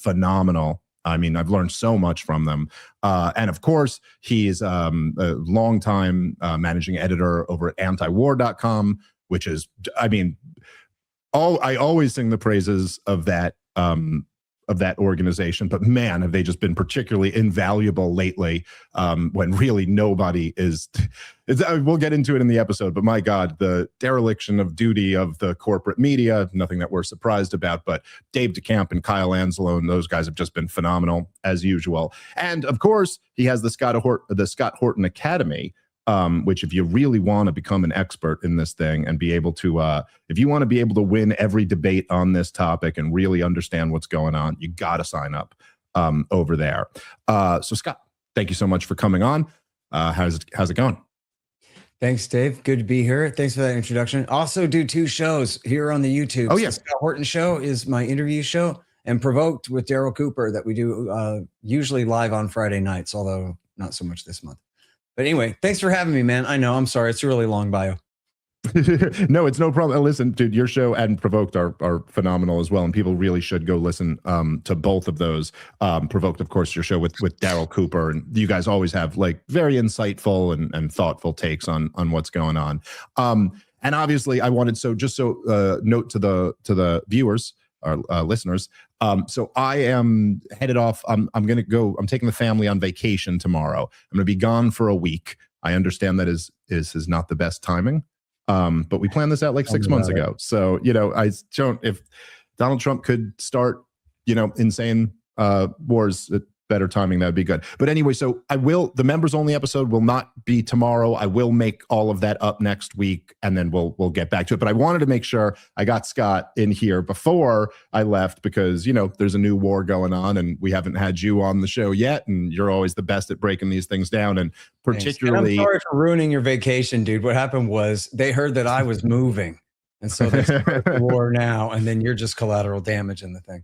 phenomenal. I mean, I've learned so much from them. And of course, he's a longtime managing editor over at antiwar.com, which is, I mean, I always sing the praises of that organization, but man, have they just been particularly invaluable lately, when really nobody is. We'll get into it in the episode, but my God, the dereliction of duty of the corporate media, nothing that we're surprised about, but Dave DeCamp and Kyle Anzalone, those guys have just been phenomenal as usual. And of course, he has the Scott Horton Academy, which if you really want to become an expert in this thing and be able to, if you want to be able to win every debate on this topic and really understand what's going on, you got to sign up over there. So Scott, thank you so much for coming on. How's it going? Thanks, Dave. Good to be here. Thanks for that introduction. Also do 2 shows here on the YouTube. Oh, yes. The Scott Horton Show is my interview show, and Provoked with Daryl Cooper that we do usually live on Friday nights, although not so much this month. But anyway, thanks for having me, man. I know, I'm sorry. It's a really long bio. No, it's no problem. Listen, dude, your show and Provoked are phenomenal as well, and people really should go listen to both of those. Provoked, of course, your show with Daryl Cooper, and you guys always have like very insightful and thoughtful takes on what's going on. And obviously, I wanted note to the viewers, our listeners. So I am headed off. I'm taking the family on vacation tomorrow. I'm going to be gone for a week. I understand that is not the best timing. But we planned this out like 6 months ago. So, if Donald Trump could start, insane wars at better timing, that'd be good. But anyway, so the members only episode will not be tomorrow. I will make all of that up next week, and then we'll get back to it. But I wanted to make sure I got Scott in here before I left, because, there's a new war going on and we haven't had you on the show yet. And you're always the best at breaking these things down. And particularly, and I'm sorry for ruining your vacation, dude. What happened was they heard that I was moving. And so they started the war now, and then you're just collateral damage in the thing.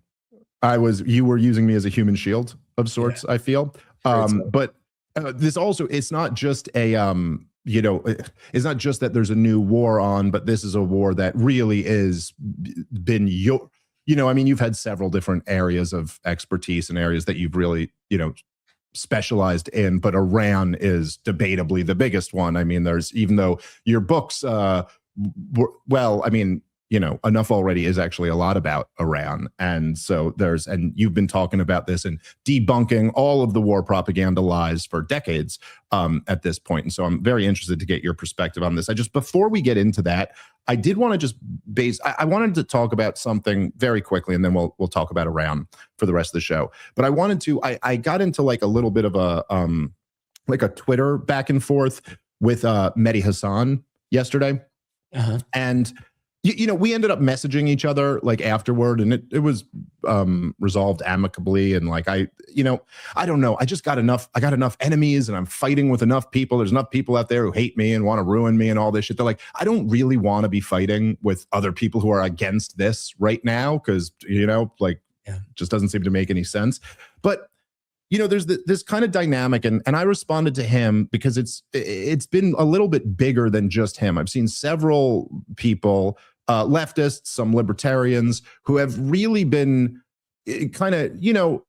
You were using me as a human shield of sorts, yeah. I feel. But this also, it's not just it's not just that there's a new war on, but this is a war that really is been you've had several different areas of expertise and areas that you've really, specialized in, but Iran is debatably the biggest one. I mean, even though your books, enough already is actually a lot about Iran. And so and you've been talking about this and debunking all of the war propaganda lies for decades at this point. And so I'm very interested to get your perspective on this. Before we get into that, I did want to I wanted to talk about something very quickly, and then we'll talk about Iran for the rest of the show. But I got into like a little bit of a Twitter back and forth with Mehdi Hassan yesterday. Uh-huh. And we ended up messaging each other like afterward, and it was resolved amicably. And like, I don't know. I got enough enemies, and I'm fighting with enough people. There's enough people out there who hate me and want to ruin me and all this shit. They're like, I don't really want to be fighting with other people who are against this right now, because, just doesn't seem to make any sense. But there's this kind of dynamic, and I responded to him because it's been a little bit bigger than just him. I've seen several people, leftists, some libertarians, who have really been kind of,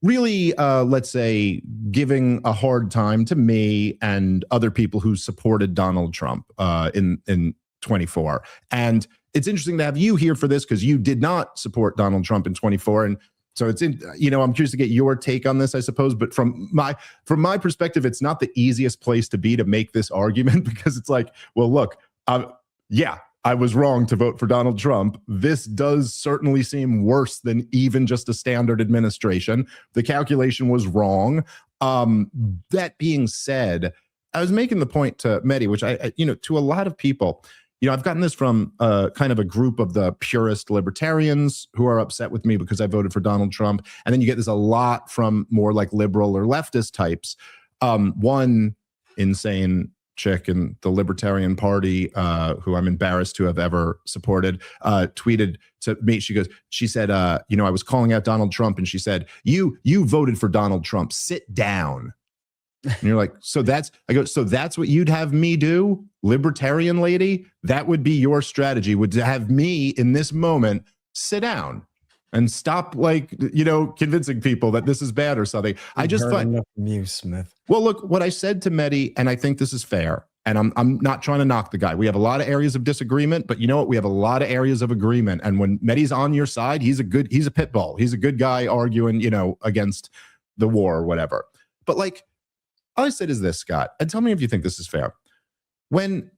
really, let's say, giving a hard time to me and other people who supported Donald Trump in 24. And it's interesting to have you here for this, because you did not support Donald Trump in 24. And so I'm curious to get your take on this, I suppose. But from my perspective, it's not the easiest place to be to make this argument, because it's like, well, look, I was wrong to vote for Donald Trump. This does certainly seem worse than even just a standard administration. The calculation was wrong. That being said, I was making the point to Mehdi, which I to a lot of people, I've gotten this from kind of a group of the purist libertarians who are upset with me because I voted for Donald Trump. And then you get this a lot from more like liberal or leftist types. One insane chick in the Libertarian Party, who I'm embarrassed to have ever supported, tweeted to me. She said, I was calling out Donald Trump, and she said, you voted for Donald Trump, sit down. And you're like, so that's what you'd have me do, libertarian lady? That would be your strategy, would to have me in this moment sit down. and stop, like, convincing people that this is bad or something. I just find enough from you, Smith. Well, look, what I said to Mehdi, and I think this is fair, and I'm not trying to knock the guy. We have a lot of areas of disagreement, but you know what? We have a lot of areas of agreement. And when Mehdi's on your side, he's a pit bull. He's a good guy arguing, against the war or whatever. But like, all I said is this, Scott, and tell me if you think this is fair. When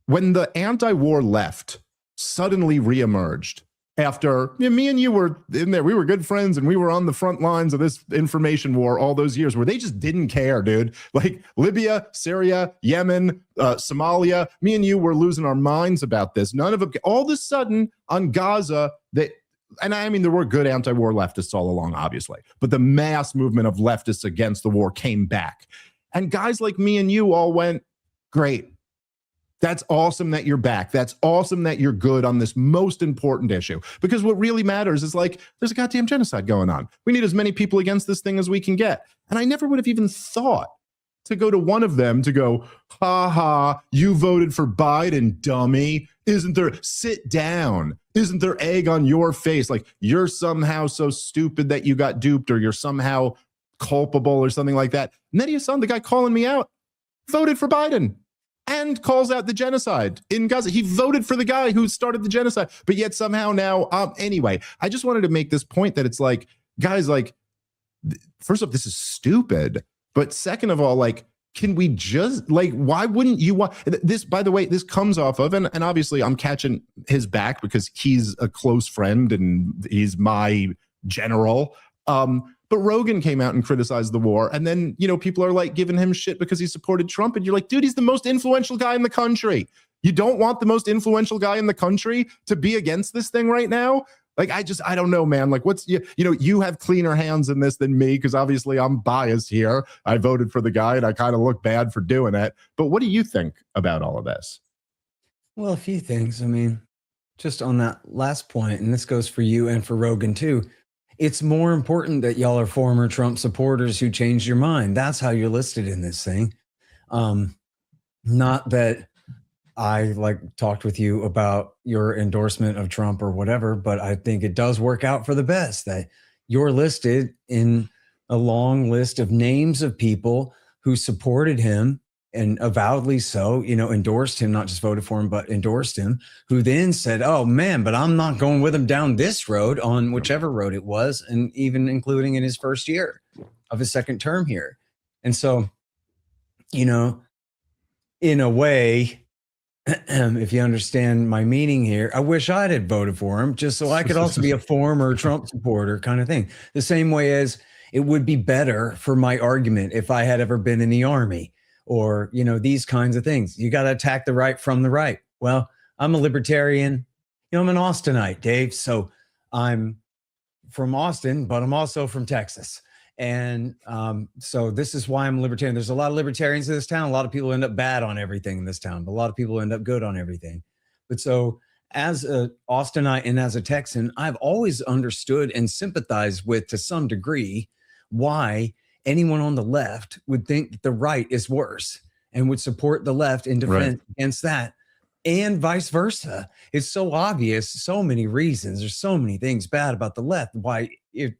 the anti-war left suddenly reemerged after me and you were in there, we were good friends and we were on the front lines of this information war all those years where they just didn't care, dude. Like Libya, Syria, Yemen, Somalia, me and you were losing our minds about this. None of them, all of a sudden on Gaza, and I mean, there were good anti-war leftists all along, obviously, but the mass movement of leftists against the war came back. And guys like me and you all went, great. That's awesome that you're back. That's awesome that you're good on this most important issue. Because what really matters is, like, there's a goddamn genocide going on. We need as many people against this thing as we can get. And I never would have even thought to go to one of them to go, ha ha, you voted for Biden, dummy. Sit down. Isn't there egg on your face? Like, you're somehow so stupid that you got duped, or you're somehow culpable or something like that. And then you saw the guy calling me out, voted for Biden. And calls out the genocide in Gaza. He voted for the guy who started the genocide, but yet somehow now, anyway, I just wanted to make this point that it's like, guys, like, first off, this is stupid. But second of all, like, can we just, like, why wouldn't you want this? By the way, this comes off of, and obviously I'm catching his back because he's a close friend and he's my general. But Rogan came out and criticized the war. And then, people are like giving him shit because he supported Trump. And you're like, dude, he's the most influential guy in the country. You don't want the most influential guy in the country to be against this thing right now? Like, I don't know, man. Like, you have cleaner hands in this than me, because obviously I'm biased here. I voted for the guy and I kind of look bad for doing it. But what do you think about all of this? Well, a few things. I mean, just on that last point, and this goes for you and for Rogan too. It's more important that y'all are former Trump supporters who changed your mind. That's how you're listed in this thing. Not that I talked with you about your endorsement of Trump or whatever, but I think it does work out for the best that you're listed in a long list of names of people who supported him, and avowedly so, endorsed him, not just voted for him, but endorsed him, who then said, oh man, but I'm not going with him down this road, on whichever road it was, and even including in his first year of his second term here. And so, in a way, if you understand my meaning here, I wish I had voted for him just so I could also be a former Trump supporter kind of thing. The same way as it would be better for my argument if I had ever been in the army, or, these kinds of things. You got to attack the right from the right. Well, I'm a libertarian. I'm an Austinite, Dave. So I'm from Austin, but I'm also from Texas. And so this is why I'm a libertarian. There's a lot of libertarians in this town. A lot of people end up bad on everything in this town, but a lot of people end up good on everything. But so as a Austinite and as a Texan, I've always understood and sympathized with, to some degree, why anyone on the left would think that the right is worse and would support the left in defense against that, and vice versa. It's so obvious, so many reasons. There's so many things bad about the left. Why, if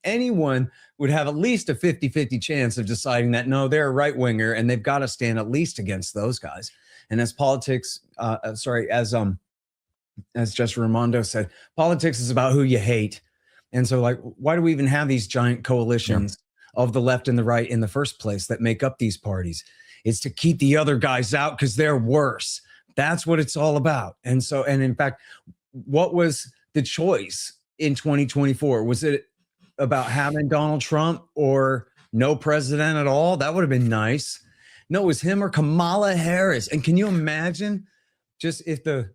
anyone would have at least a 50-50 chance of deciding that, no, they're a right winger and they've got to stand at least against those guys. And as politics, as Jess Raimondo said, politics is about who you hate. And so, why do we even have these giant coalitions of the left and the right in the first place that make up these parties? It's to keep the other guys out because they're worse. That's what it's all about. And so, and in fact, what was the choice in 2024? Was it about having Donald Trump or no president at all? That would have been nice. No, it was him or Kamala Harris. And can you imagine just if the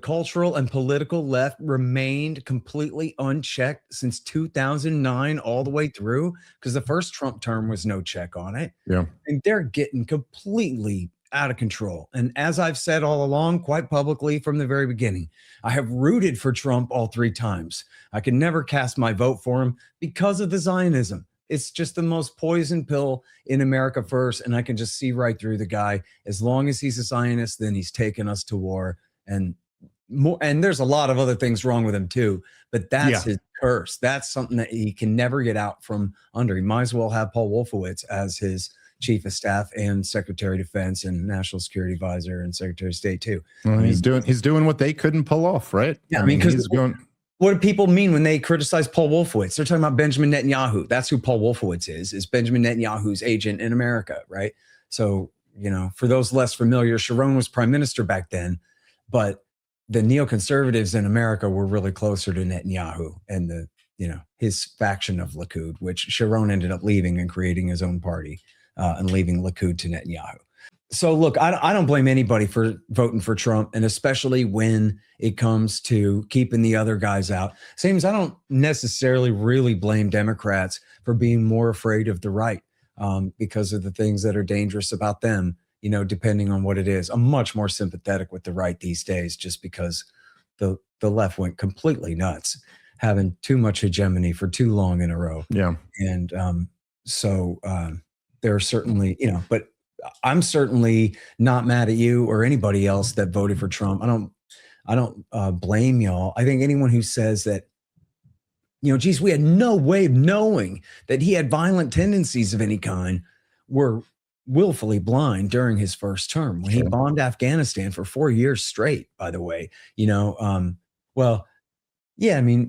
cultural and political left remained completely unchecked since 2009 all the way through? Because the first Trump term was no check on it. Yeah. And they're getting completely out of control. And as I've said all along, quite publicly from the very beginning, I have rooted for Trump all three times. I can never cast my vote for him because of the Zionism. It's just the most poison pill in America first. And I can just see right through the guy. As long as he's a Zionist, then he's taken us to war. And more, and there's a lot of other things wrong with him too, but that's his curse. That's something that he can never get out from under. He might as well have Paul Wolfowitz as his chief of staff and secretary of defense and national security advisor and secretary of state too. Well, he's doing what they couldn't pull off, right? Yeah, I mean, because what do people mean when they criticize Paul Wolfowitz? They're talking about Benjamin Netanyahu. That's who Paul Wolfowitz is Benjamin Netanyahu's agent in America, right? So, for those less familiar, Sharon was prime minister back then, but the neoconservatives in America were really closer to Netanyahu and his faction of Likud, which Sharon ended up leaving and creating his own party and leaving Likud to Netanyahu. So look, I don't blame anybody for voting for Trump, and especially when it comes to keeping the other guys out. Same as I don't necessarily really blame Democrats for being more afraid of the right because of the things that are dangerous about them, depending on what it is. I'm much more sympathetic with the right these days just because the left went completely nuts, having too much hegemony for too long in a row. Yeah. And so there are certainly, but I'm certainly not mad at you or anybody else that voted for Trump. I don't blame y'all. I think anyone who says that, geez, we had no way of knowing that he had violent tendencies of any kind were willfully blind during his first term when he bombed Afghanistan for 4 years straight, by the way.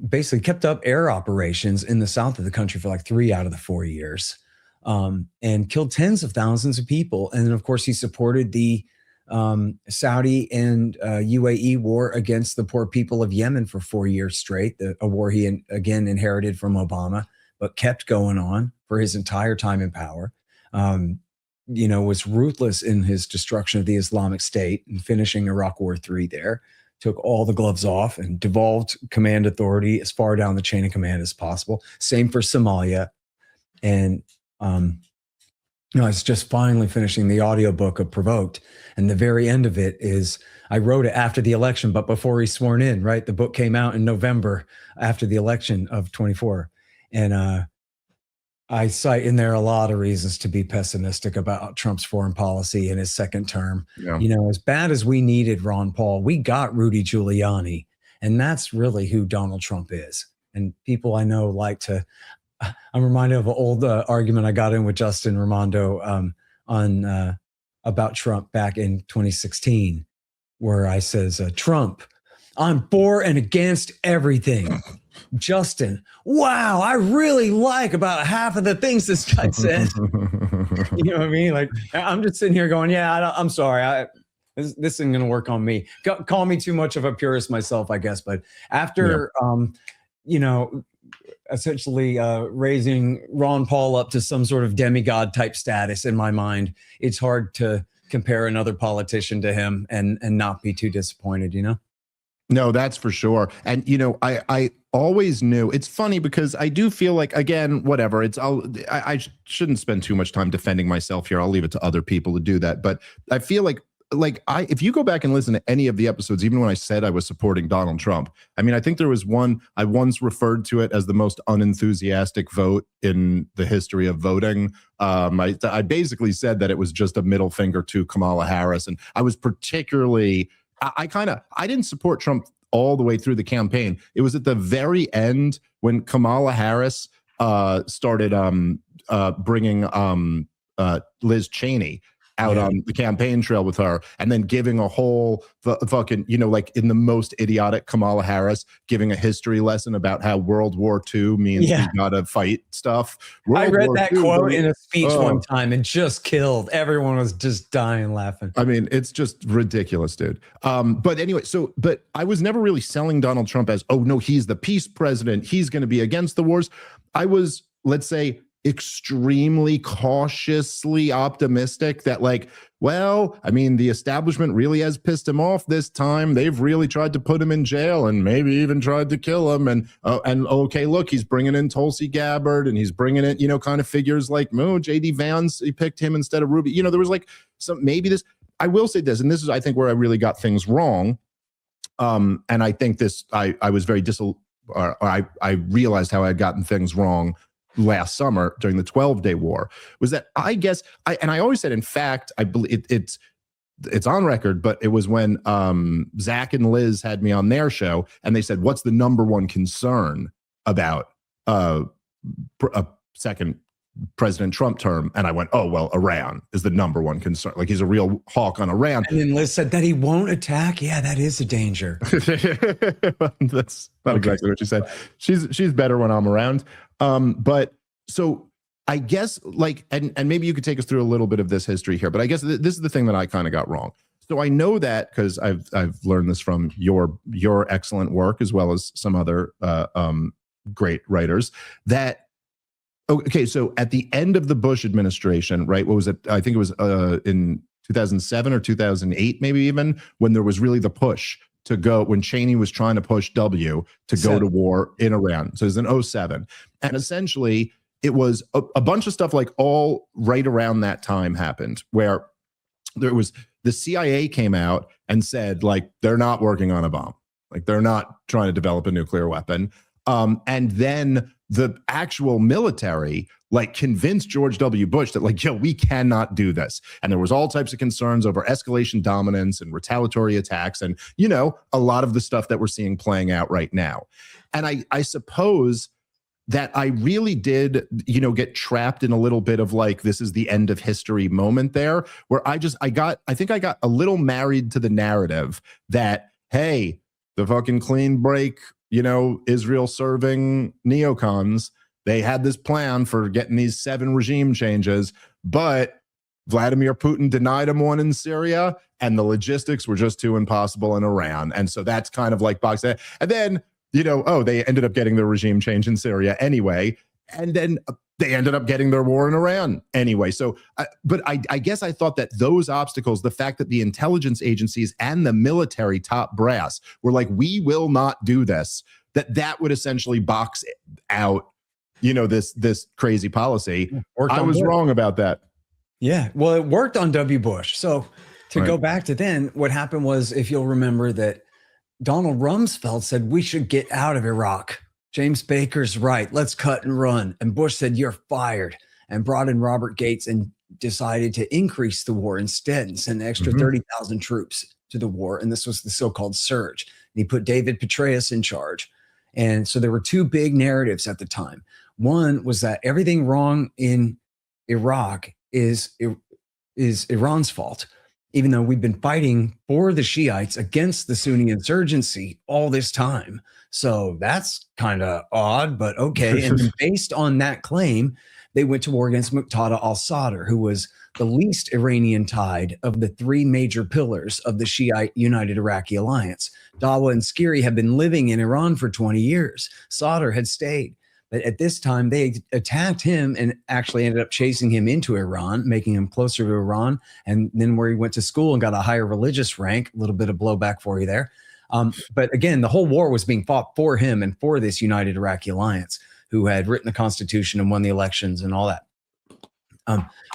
Basically kept up air operations in the south of the country for like 3 out of the 4 years. And killed tens of thousands of people. And then, of course, he supported the Saudi and UAE war against the poor people of Yemen for 4 years straight, a war he again inherited from Obama, but kept going on for his entire time in power. Was ruthless in his destruction of the Islamic State and finishing Iraq War III there. Took all the gloves off and devolved command authority as far down the chain of command as possible. Same for Somalia. And I was just finally finishing the audiobook of Provoked, and the very end of it is, I wrote it after the election, but before he's sworn in, right? The book came out in November after the election of 24. And I cite in there a lot of reasons to be pessimistic about Trump's foreign policy in his second term. Yeah. As bad as we needed Ron Paul, we got Rudy Giuliani, and that's really who Donald Trump is. And people I know like to... I'm reminded of an old argument I got in with Justin Raimondo about Trump back in 2016, where I says, Trump, I'm for and against everything. Justin, wow, I really like about half of the things this guy said. You know what I mean? Like, I'm just sitting here going, I'm sorry. This isn't going to work on me. Call me too much of a purist myself, I guess. But after, essentially raising Ron Paul up to some sort of demigod type status in my mind, it's hard to compare another politician to him and not be too disappointed, No, that's for sure. And, I always knew. It's funny because I do feel like, again, whatever, I shouldn't spend too much time defending myself here. I'll leave it to other people to do that. But I feel like if you go back and listen to any of the episodes, even when I said I was supporting Donald Trump, I think there was one, I once referred to it as the most unenthusiastic vote in the history of voting. I basically said that it was just a middle finger to Kamala Harris. And I was particularly, I didn't support Trump all the way through the campaign. It was at the very end when Kamala Harris started bringing Liz Cheney out on the campaign trail with her, and then giving a whole fucking, like in the most idiotic Kamala Harris, giving a history lesson about how World War II means we gotta fight stuff. I read that quote in a speech one time and just killed. Everyone was just dying laughing. It's just ridiculous, dude. But anyway, but I was never really selling Donald Trump as, oh no, he's the peace president, he's going to be against the wars. I was, let's say, extremely cautiously optimistic that the establishment really has pissed him off this time. They've really tried to put him in jail and maybe even tried to kill him. And okay, look, he's bringing in Tulsi Gabbard and he's bringing in, kind of figures like J.D. Vance. He picked him instead of Ruby. There was this. I will say this, and this is, I think, where I really got things wrong. And I think this, I was very I realized how I had gotten things wrong last summer during the 12-day war, was that I guess I always said, in fact, I believe it's it's on record, but it was when Zach and Liz had me on their show, and they said, what's the number one concern about a second President Trump term? And I went, oh, well, Iran is the number one concern. Like, he's a real hawk on Iran. And then Liz said that he won't attack. Yeah, that is a danger. That's not exactly what she said. She's better when I'm around. But so I guess, like, and maybe you could take us through a little bit of this history here, but I guess this is the thing that I kind of got wrong. So I know that because I've learned this from your excellent work, as well as some other great writers, that okay, so at the end of the Bush administration, right? What was it? I think it was in 2007 or 2008, maybe even, when there was really the push to go, when Cheney was trying to push W to go to war in Iran. So it was in 2007. And essentially, it was a bunch of stuff like all right around that time happened, where there was the CIA came out and said, like, they're not working on a bomb. Like, they're not trying to develop a nuclear weapon. And then the actual military, like, convinced George W. Bush that, like, yo, we cannot do this. And there was all types of concerns over escalation dominance and retaliatory attacks and, you know, a lot of the stuff that we're seeing playing out right now. And I suppose that I really did, you know, get trapped in a little bit of like, this is the end of history moment there, where I think I got a little married to the narrative that, hey, the fucking clean break, you know, Israel serving neocons, they had this plan for getting these 7 regime changes, but Vladimir Putin denied him one in Syria, and the logistics were just too impossible in Iran. And so that's kind of like box that. And then, you know, oh, they ended up getting the regime change in Syria anyway. And then they ended up getting their war in Iran anyway. So, but I guess I thought that those obstacles, the fact that the intelligence agencies and the military top brass were like, we will not do this, that would essentially box out, you know, this crazy policy. I was wrong about that. Yeah, well, it worked on W. Bush. So to go back to then, what happened was, if you'll remember, that Donald Rumsfeld said we should get out of Iraq. James Baker's right. Let's cut and run. And Bush said, you're fired, and brought in Robert Gates and decided to increase the war instead and send an extra 30,000 troops to the war. And this was the so-called surge. And he put David Petraeus in charge. And so there were 2 big narratives at the time. One was that everything wrong in Iraq is Iran's fault, even though we've been fighting for the Shiites against the Sunni insurgency all this time. So that's kind of odd, but okay. And then based on that claim, they went to war against Muqtada al-Sadr, who was the least Iranian tied of the 3 major pillars of the Shiite United Iraqi Alliance. Dawa and Skiri had been living in Iran for 20 years. Sadr had stayed. But at this time, they attacked him and actually ended up chasing him into Iran, making him closer to Iran. And then where he went to school and got a higher religious rank, a little bit of blowback for you there. But again, the whole war was being fought for him and for this United Iraqi Alliance, who had written the Constitution and won the elections and all that.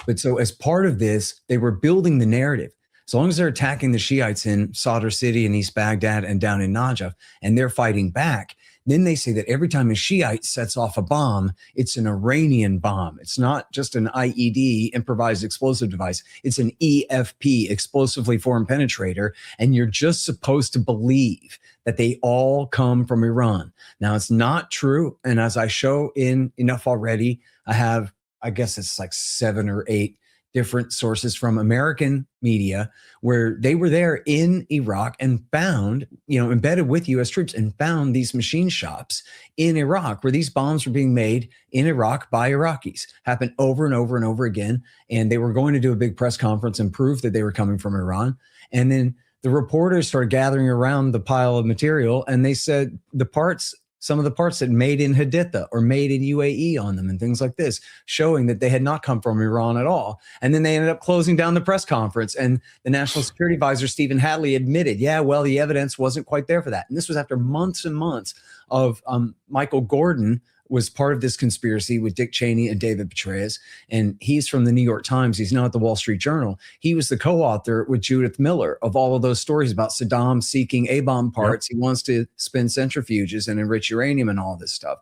But so as part of this, they were building the narrative. As long as they're attacking the Shiites in Sadr City and East Baghdad and down in Najaf, and they're fighting back, then they say that every time a Shiite sets off a bomb, it's an Iranian bomb. It's not just an IED, improvised explosive device. It's an EFP, explosively formed penetrator. And you're just supposed to believe that they all come from Iran. Now, it's not true. And as I show in Enough Already, I have, I guess it's like 7 or 8 different sources from American media where they were there in Iraq and found, you know, embedded with US troops, and found these machine shops in Iraq where these bombs were being made in Iraq by Iraqis. Happened over and over and over again. And they were going to do a big press conference and prove that they were coming from Iran. And then the reporters started gathering around the pile of material, and they said some of the parts that made in Haditha or made in UAE on them and things like this, showing that they had not come from Iran at all. And then they ended up closing down the press conference, and the National Security Advisor, Stephen Hadley, admitted, yeah, well, the evidence wasn't quite there for that. And this was after months and months of Michael Gordon was part of this conspiracy with Dick Cheney and David Petraeus. And he's from the New York Times. He's now at the Wall Street Journal. He was the co-author with Judith Miller of all of those stories about Saddam seeking A-bomb parts. Yep. He wants to spin centrifuges and enrich uranium and all this stuff.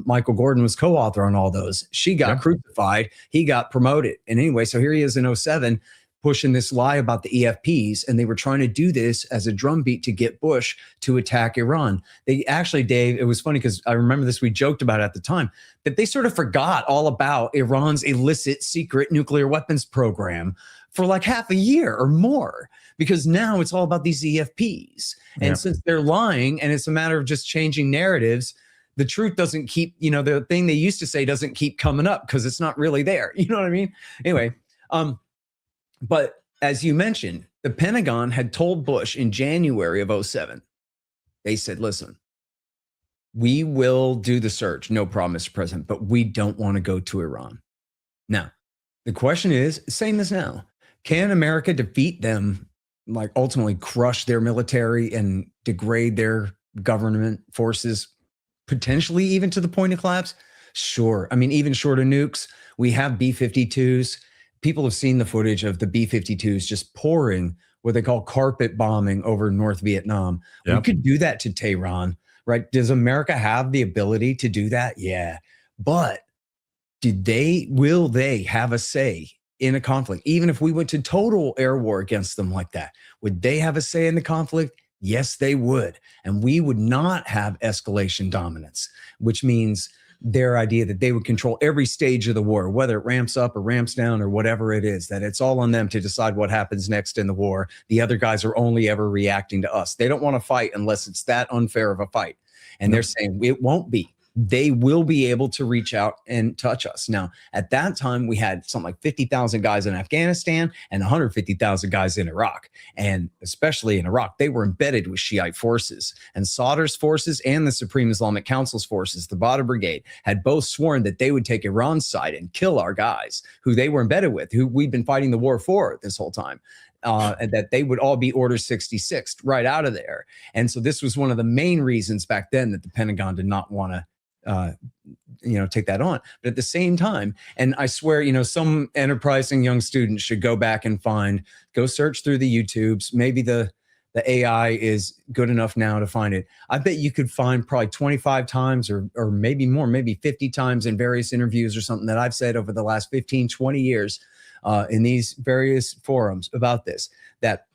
Michael Gordon was co-author on all those. She got crucified. He got promoted. And anyway, so here he is in 2007, pushing this lie about the EFPs, and they were trying to do this as a drumbeat to get Bush to attack Iran. They actually, Dave, it was funny because I remember this, we joked about it at the time, that they sort of forgot all about Iran's illicit secret nuclear weapons program for like half a year or more, because now it's all about these EFPs. And since they're lying and it's a matter of just changing narratives, the truth doesn't keep, the thing they used to say doesn't keep coming up because it's not really there. You know what I mean? Anyway, but as you mentioned, the Pentagon had told Bush in January of 2007, they said, listen, we will do the search. No problem, Mr. President, but we don't want to go to Iran. Now, the question is, same as now, can America defeat them, like ultimately crush their military and degrade their government forces, potentially even to the point of collapse? Sure. I mean, even short of nukes, we have B-52s. People have seen the footage of the B-52s just pouring what they call carpet bombing over North Vietnam. We could do that to Tehran, right? Does America have the ability to do that? Yeah. But will they have a say in a conflict? Even if we went to total air war against them like that, would they have a say in the conflict? Yes, they would. And we would not have escalation dominance, which means their idea that they would control every stage of the war, whether it ramps up or ramps down or whatever it is, that it's all on them to decide what happens next in the war. The other guys are only ever reacting to us. They don't want to fight unless it's that unfair of a fight. And they're saying it won't be. They will be able to reach out and touch us. Now, at that time, we had something like 50,000 guys in Afghanistan and 150,000 guys in Iraq. And especially in Iraq, they were embedded with Shiite forces. And Sadr's forces and the Supreme Islamic Council's forces, the Badr Brigade, had both sworn that they would take Iran's side and kill our guys, who they were embedded with, who we've been fighting the war for this whole time. And that they would all be Order 66 right out of there. And so this was one of the main reasons back then that the Pentagon did not want to take that on. But at the same time, and I swear, some enterprising young students should go back and go search through the YouTubes. Maybe the AI is good enough now to find it. I bet you could find probably 25 times or maybe more, maybe 50 times in various interviews or something that I've said over the last 15, 20 years in these various forums about this, that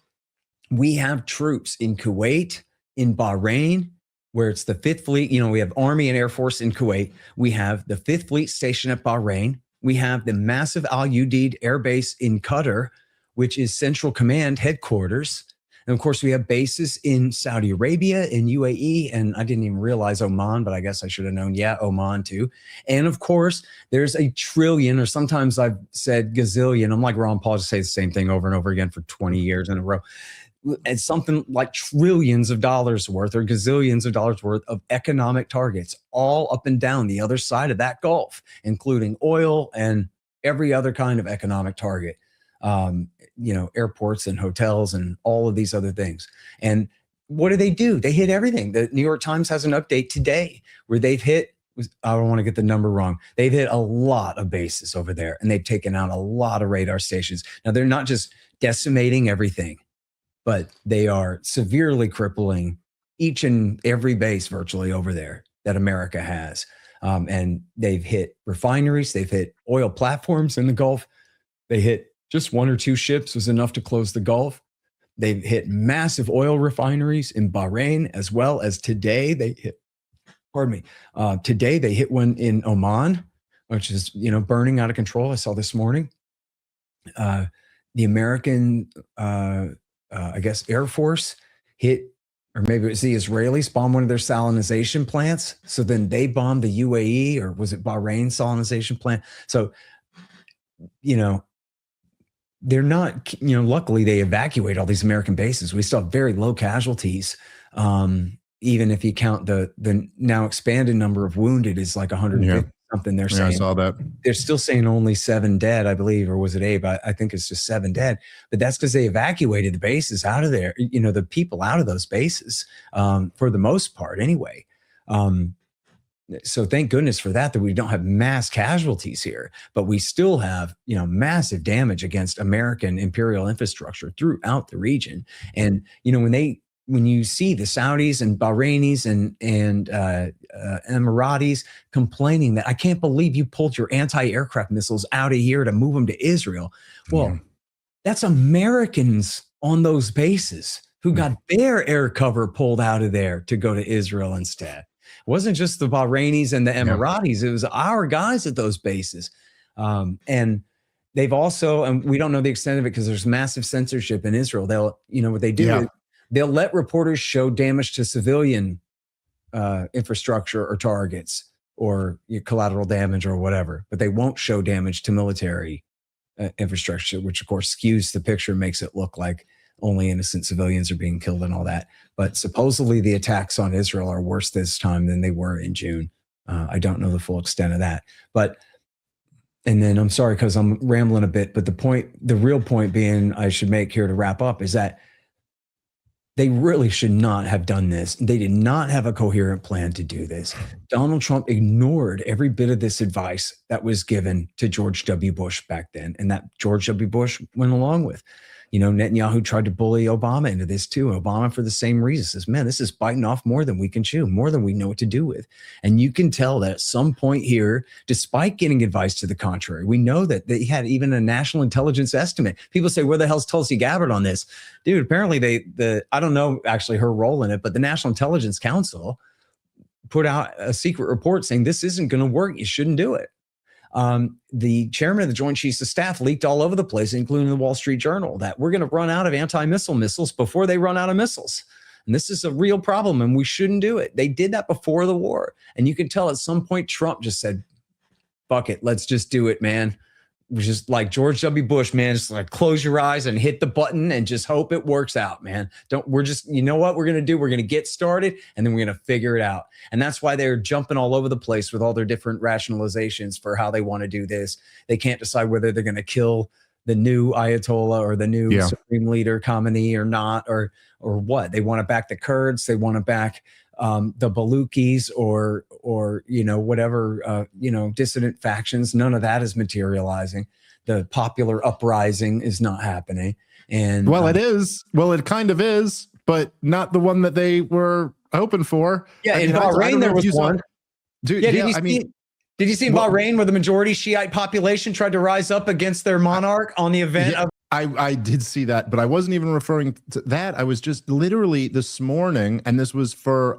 we have troops in Kuwait, in Bahrain, where it's the Fifth Fleet. We have Army and Air Force in Kuwait. We have the Fifth Fleet stationed at Bahrain. We have the massive Al Udeid Air Base in Qatar, which is Central Command headquarters. And of course, we have bases in Saudi Arabia, in UAE, and I didn't even realize Oman, but I guess I should have known. Yeah, Oman too. And of course, there's a trillion, or sometimes I've said gazillion. I'm like Ron Paul, to say the same thing over and over again for 20 years in a row. It's something like trillions of dollars worth or gazillions of dollars worth of economic targets all up and down the other side of that Gulf, including oil and every other kind of economic target, airports and hotels and all of these other things. And what do? They hit everything. The New York Times has an update today where they've hit, I don't want to get the number wrong, they've hit a lot of bases over there and they've taken out a lot of radar stations. Now, they're not just decimating everything, but they are severely crippling each and every base virtually over there that America has. And they've hit refineries. They've hit oil platforms in the Gulf. They hit just one or two ships was enough to close the Gulf. They've hit massive oil refineries in Bahrain, as well as today they hit, today they hit one in Oman, which is, burning out of control. I saw this morning. The American Air Force hit, or maybe it was the Israelis bombed one of their salinization plants. So then they bombed the UAE, or was it Bahrain salinization plant? So, they're not, luckily they evacuate all these American bases. We still have very low casualties. Even if you count the now expanded number of wounded is like 150 something. They're saying, I saw that. They're still saying only 7 dead, I believe, or was it 8? But I think it's just 7 dead. But that's because they evacuated the bases out of there, the people out of those bases for the most part anyway. So thank goodness for that we don't have mass casualties here, but we still have, massive damage against American imperial infrastructure throughout the region. And, when you see the Saudis and Bahrainis and Emiratis complaining that I can't believe you pulled your anti-aircraft missiles out of here to move them to Israel. Well, That's Americans on those bases who got their air cover pulled out of there to go to Israel instead. It wasn't just the Bahrainis and the Emiratis. It was our guys at those bases. And they've also, and we don't know the extent of it because there's massive censorship in Israel. They'll, what they do is they'll let reporters show damage to civilian infrastructure or targets or collateral damage or whatever, but they won't show damage to military infrastructure, which of course skews the picture, makes it look like only innocent civilians are being killed and all that. But supposedly the attacks on Israel are worse this time than they were in June. I don't know the full extent of that, but, and then I'm sorry, because I'm rambling a bit, but the real point being I should make here to wrap up is that they really should not have done this. They did not have a coherent plan to do this. Donald Trump ignored every bit of this advice that was given to George W. Bush back then, and that George W. Bush went along with. Netanyahu tried to bully Obama into this too. Obama, for the same reason, says, man, this is biting off more than we can chew, more than we know what to do with. And you can tell that at some point here, despite getting advice to the contrary, we know that they had even a national intelligence estimate. People say, where the hell's Tulsi Gabbard on this? Dude, apparently I don't know actually her role in it, but the National Intelligence Council put out a secret report saying this isn't going to work. You shouldn't do it. The chairman of the Joint Chiefs of Staff leaked all over the place, including the Wall Street Journal, that we're going to run out of anti-missile missiles before they run out of missiles. And this is a real problem, and we shouldn't do it. They did that before the war. And you can tell at some point Trump just said, fuck it, let's just do it, man. Which is like George W. Bush, man, just like close your eyes and hit the button and just hope it works out, man. You know what we're going to do? We're going to get started and then we're going to figure it out. And that's why they're jumping all over the place with all their different rationalizations for how they want to do this. They can't decide whether they're going to kill the new Ayatollah or the new Supreme Leader Khamenei or not, or what. They want to back the Kurds. They want to back the Balukis or whatever, dissident factions. None of that is materializing. The popular uprising is not happening. And it is. Well, it kind of is, but not the one that they were hoping for. Yeah, in Bahrain there was one. Dude, did you see in Bahrain where the majority Shiite population tried to rise up against their monarch on the event of? I did see that, but I wasn't even referring to that. I was just literally this morning, and this was for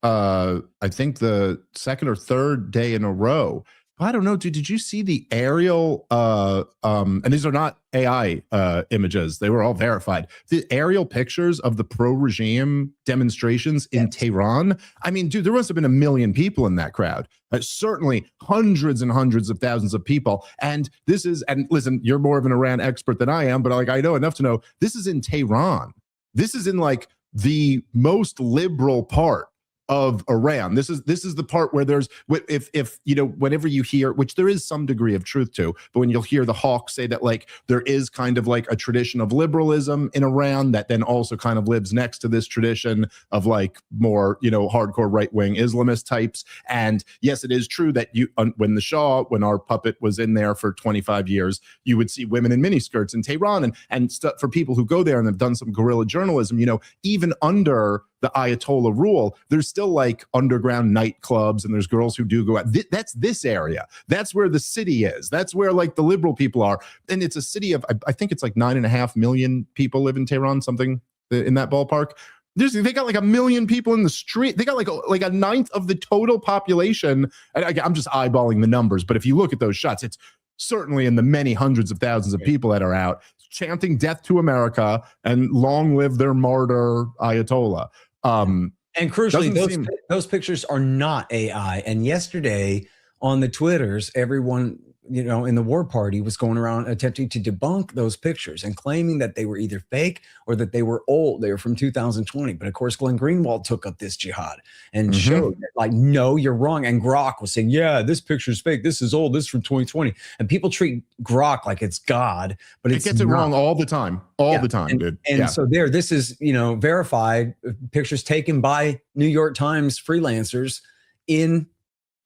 I think the second or third day in a row. I don't know, dude. Did you see the aerial and these are not AI images, they were all verified. The aerial pictures of the pro-regime demonstrations in Tehran. I mean, dude, there must have been 1 million people in that crowd. Certainly hundreds and hundreds of thousands of people. And listen, you're more of an Iran expert than I am, but I know enough to know this is in Tehran. This is in like the most liberal part of Iran. This is the part where there's, if whenever you hear, which there is some degree of truth to, but when you'll hear the hawks say that like there is kind of like a tradition of liberalism in Iran that then also kind of lives next to this tradition of like more hardcore right-wing Islamist types. And yes, it is true that when our puppet was in there for 25 years, you would see women in miniskirts in Tehran and stuff. For people who go there and have done some guerrilla journalism, even under the Ayatollah rule, there's still like underground nightclubs and there's girls who do go out. That's this area. That's where the city is. That's where like the liberal people are. And it's a city of, I think it's like 9.5 million people live in Tehran, something in that ballpark. They got like 1 million people in the street. They got like a ninth of the total population. And I'm just eyeballing the numbers, but if you look at those shots, it's certainly in the many hundreds of thousands of people that are out chanting death to America and long live their martyr Ayatollah. And crucially, those pictures are not AI. And yesterday on the Twitters, everyone in the war party was going around attempting to debunk those pictures and claiming that they were either fake or that they were old. They were from 2020. But of course, Glenn Greenwald took up this jihad and showed that, like, no, you're wrong. And Grok was saying, yeah, this picture is fake. This is old. This is from 2020. And people treat Grok like it's God, but it gets it wrong all the time. The time, dude. And so this is, verified pictures taken by New York Times freelancers in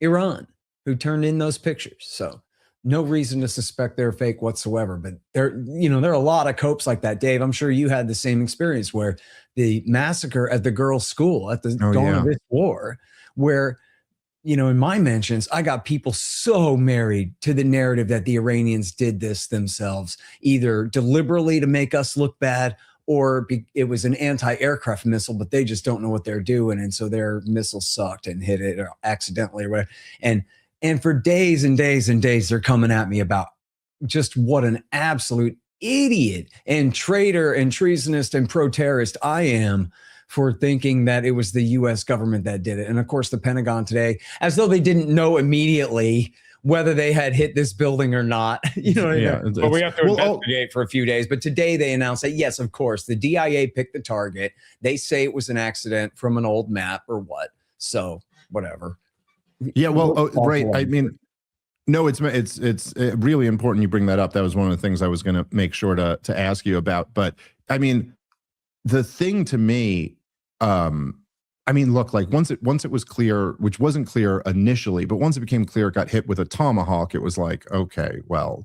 Iran who turned in those pictures. So no reason to suspect they're fake whatsoever, but there are a lot of copes like that. Dave, I'm sure you had the same experience where the massacre at the girls' school at the dawn of this war, where in my mentions, I got people so married to the narrative that the Iranians did this themselves, either deliberately to make us look bad, or it was an anti-aircraft missile, but they just don't know what they're doing. And so their missile sucked and hit it accidentally or whatever. And for days and days and days, they're coming at me about just what an absolute idiot and traitor and treasonist and pro-terrorist I am for thinking that it was the US government that did it. And of course, the Pentagon today, as though they didn't know immediately whether they had hit this building or not. You know what I mean? But we have to investigate for a few days. But today they announced that, yes, of course, the DIA picked the target. They say it was an accident from an old map or what. So whatever. Yeah, well, right. I mean, no, it's really important you bring that up. That was one of the things I was going to make sure to ask you about. But I mean, the thing to me, I mean, look, like once it was clear, which wasn't clear initially, but once it became clear, it got hit with a tomahawk. It was like, okay, well,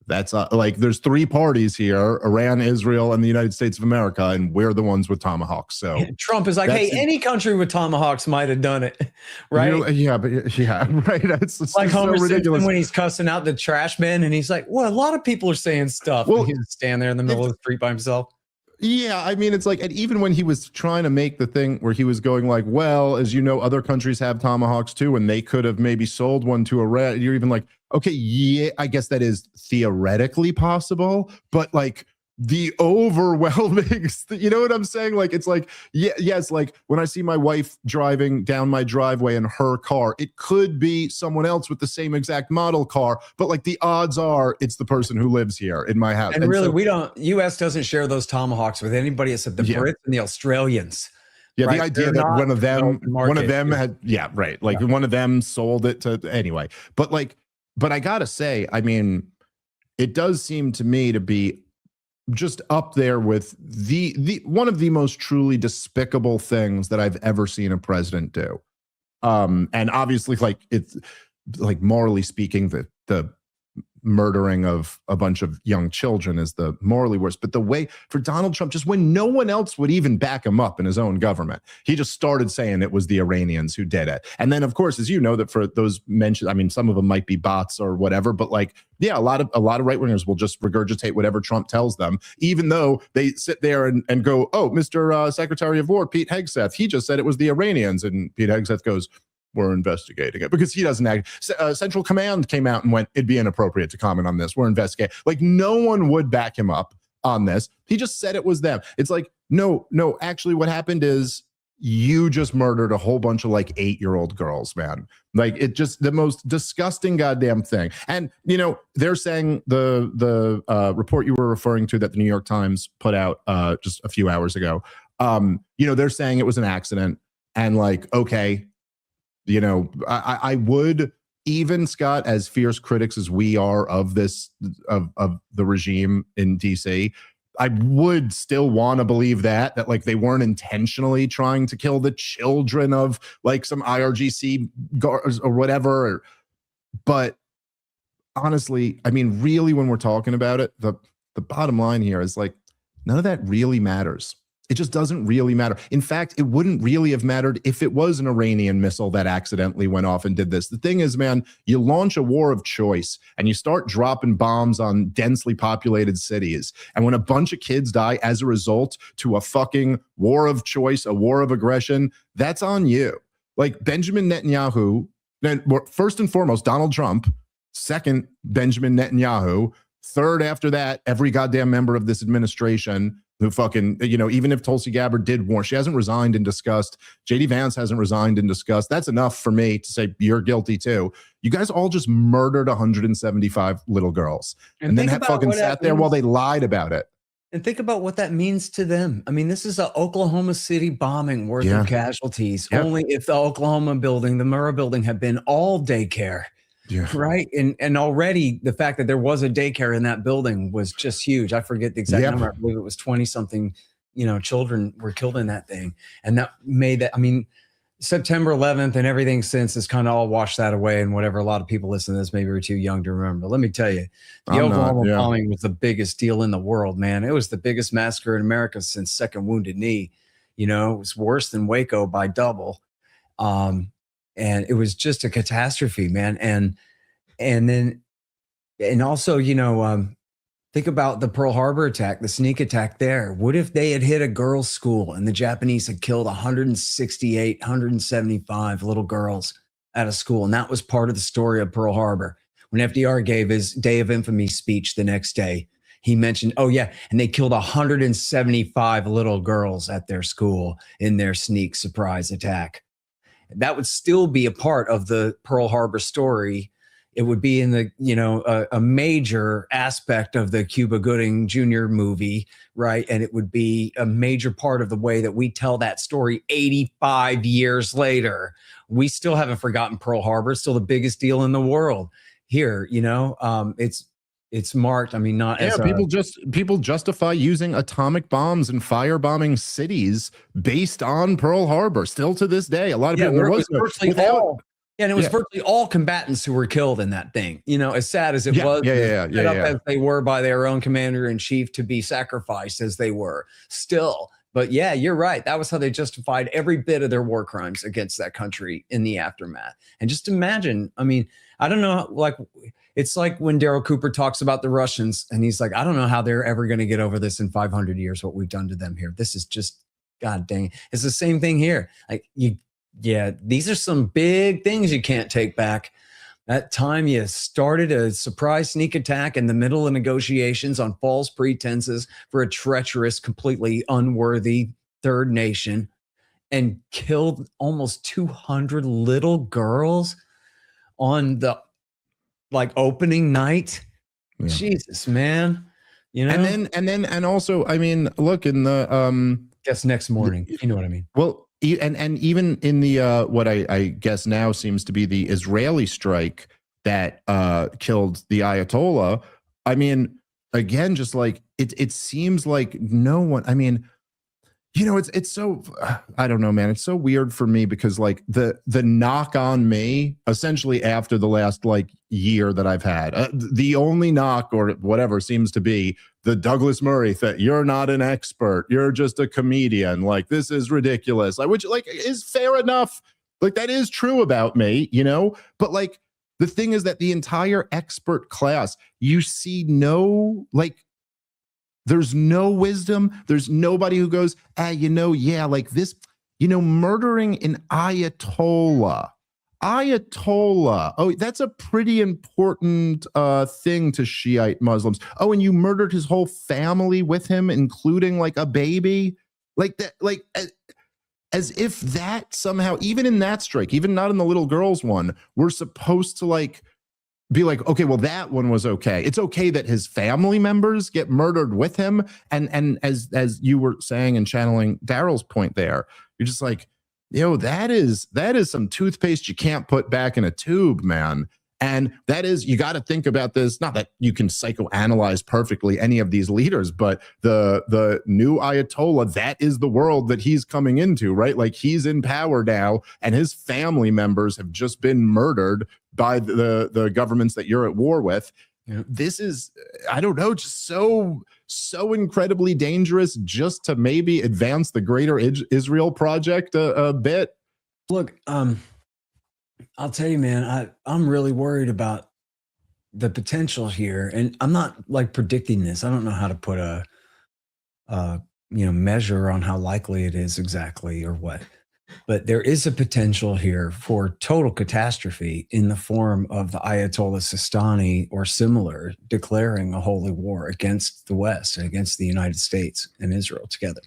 that's like there's three parties here: Iran, Israel, and the United States of America, and we're the ones with tomahawks. So Trump is like, hey, any country with tomahawks might have done it, right? Yeah, but yeah, right. It's like Homer so ridiculous Simpson when he's cussing out the trash bin, and he's like, well, a lot of people are saying stuff. Well, and he's standing there in the middle of the street by himself. Yeah, I mean, it's like, and even when he was trying to make the thing where he was going like, well, as you know, other countries have tomahawks too, and they could have maybe sold one to Iran. You're even like, okay, yeah, I guess that is theoretically possible, but like the overwhelming, you know what I'm saying? Like, it's like, yeah, yes, like when I see my wife driving down my driveway in her car, it could be someone else with the same exact model car, but like the odds are it's the person who lives here in my house. And really, so, US doesn't share those tomahawks with anybody except the Brits and the Australians. Yeah, right? The idea that one of them had, yeah, right. Like one of them sold it to, anyway. But like, but I gotta say, I mean, it does seem to me to be just up there with the one of the most truly despicable things that I've ever seen a president do. And obviously, like, it's like morally speaking, the murdering of a bunch of young children is the morally worst. But the way for Donald Trump, just when no one else would even back him up in his own government, he just started saying it was the Iranians who did it. And then, of course, as you know, that for those mentioned, I mean, some of them might be bots or whatever, but like, yeah, a lot of right wingers will just regurgitate whatever Trump tells them, even though they sit there and go, oh, Mr. Secretary of War, Pete Hegseth, he just said it was the Iranians. And Pete Hegseth goes, we're investigating it, because he doesn't act. Central Command came out and went, it'd be inappropriate to comment on this. We're investigating. Like, no one would back him up on this. He just said it was them. It's like, no, actually what happened is you just murdered a whole bunch of like 8-year-old girls, man. Like, it just the most disgusting goddamn thing. And, you know, they're saying the report you were referring to that the New York Times put out just a few hours ago, you know, they're saying it was an accident. And like, okay, you know, I would, even, Scott, as fierce critics as we are of this, of the regime in DC, I would still want to believe that like they weren't intentionally trying to kill the children of like some IRGC guards or whatever. But honestly, I mean, really, when we're talking about it, the bottom line here is like, none of that really matters. It just doesn't really matter. In fact, it wouldn't really have mattered if it was an Iranian missile that accidentally went off and did this. The thing is, man, you launch a war of choice and you start dropping bombs on densely populated cities. And when a bunch of kids die as a result to a fucking war of choice, a war of aggression, that's on you. Like Benjamin Netanyahu, then first and foremost, Donald Trump, second, Benjamin Netanyahu, third after that, every goddamn member of this administration who fucking, you know, even if Tulsi Gabbard did warn, she hasn't resigned in disgust. JD Vance hasn't resigned in disgust. That's enough for me to say you're guilty too. You guys all just murdered 175 little girls and then fucking sat there while they lied about it. And think about what that means to them. I mean, this is an Oklahoma City bombing worth of casualties. Yep. Only if the Oklahoma building, the Murrah building, had been all daycare. Yeah. Right. And already the fact that there was a daycare in that building was just huge. I forget the exact number. I believe it was 20 something, you know, children were killed in that thing. And that made that, I mean, September 11th and everything since has kind of all washed that away. And whatever, a lot of people listening to this maybe are too young to remember. But let me tell you, the Oklahoma bombing was the biggest deal in the world, man. It was the biggest massacre in America since Second Wounded Knee. You know, it was worse than Waco by double. And it was just a catastrophe, man. And also, think about the Pearl Harbor attack, the sneak attack there. What if they had hit a girls' school and the Japanese had killed 168, 175 little girls at a school? And that was part of the story of Pearl Harbor. When FDR gave his Day of Infamy speech the next day, he mentioned, oh yeah, and they killed 175 little girls at their school in their sneak surprise attack. That would still be a part of the Pearl Harbor story. It would be in the, a major aspect of the Cuba Gooding Jr. movie, right? And it would be a major part of the way that we tell that story 85 years later. We still haven't forgotten Pearl Harbor. It's still the biggest deal in the world here. It's marked. I mean, not as people justify using atomic bombs and firebombing cities based on Pearl Harbor. Still to this day, a lot of people. And it was virtually all combatants who were killed in that thing. As sad as it was, as they were by their own commander in chief to be sacrificed as they were still. But yeah, you're right. That was how they justified every bit of their war crimes against that country in the aftermath. And just imagine, I mean, I don't know, like, it's like when Daryl Cooper talks about the Russians and he's like, I don't know how they're ever going to get over this in 500 years, what we've done to them here. This is just, God dang it. It's the same thing here. These are some big things you can't take back. That time you started a surprise sneak attack in the middle of negotiations on false pretenses for a treacherous, completely unworthy third nation and killed almost 200 little girls on the opening night. Yeah. Jesus, man. And also, I mean, look in the guess next morning, you know what I mean? Well, and even in the what I guess now seems to be the Israeli strike that killed the Ayatollah. I mean, again, just like it seems like no one. I mean, it's so, I don't know, man. It's so weird for me because like the knock on me essentially after the last year that I've had, the only knock or whatever seems to be the Douglas Murray thing. You're not an expert. You're just a comedian. Like, this is ridiculous. Which is fair enough. That is true about me, but the thing is that the entire expert class, you see there's no wisdom. There's nobody who goes, this, murdering an Ayatollah. Oh, that's a pretty important thing to Shiite Muslims. Oh, and you murdered his whole family with him, including a baby. As if that somehow, even in that strike, even not in the little girls one, we're supposed to be okay, well, that one was okay. It's okay that his family members get murdered with him. And as you were saying and channeling Daryl's point there, you're just that is some toothpaste you can't put back in a tube, man. And that is, you got to think about this. Not that you can psychoanalyze perfectly any of these leaders, but the new Ayatollah, that is the world that he's coming into, right? He's in power now and his family members have just been murdered by the governments that you're at war with. Yeah. This is, I don't know, just so incredibly dangerous just to maybe advance the greater Israel project a bit. Look, I'll tell you, man, I'm really worried about the potential here. And I'm not predicting this. I don't know how to put a measure on how likely it is exactly or what. But there is a potential here for total catastrophe in the form of the Ayatollah Sistani or similar declaring a holy war against the West and against the United States and Israel together.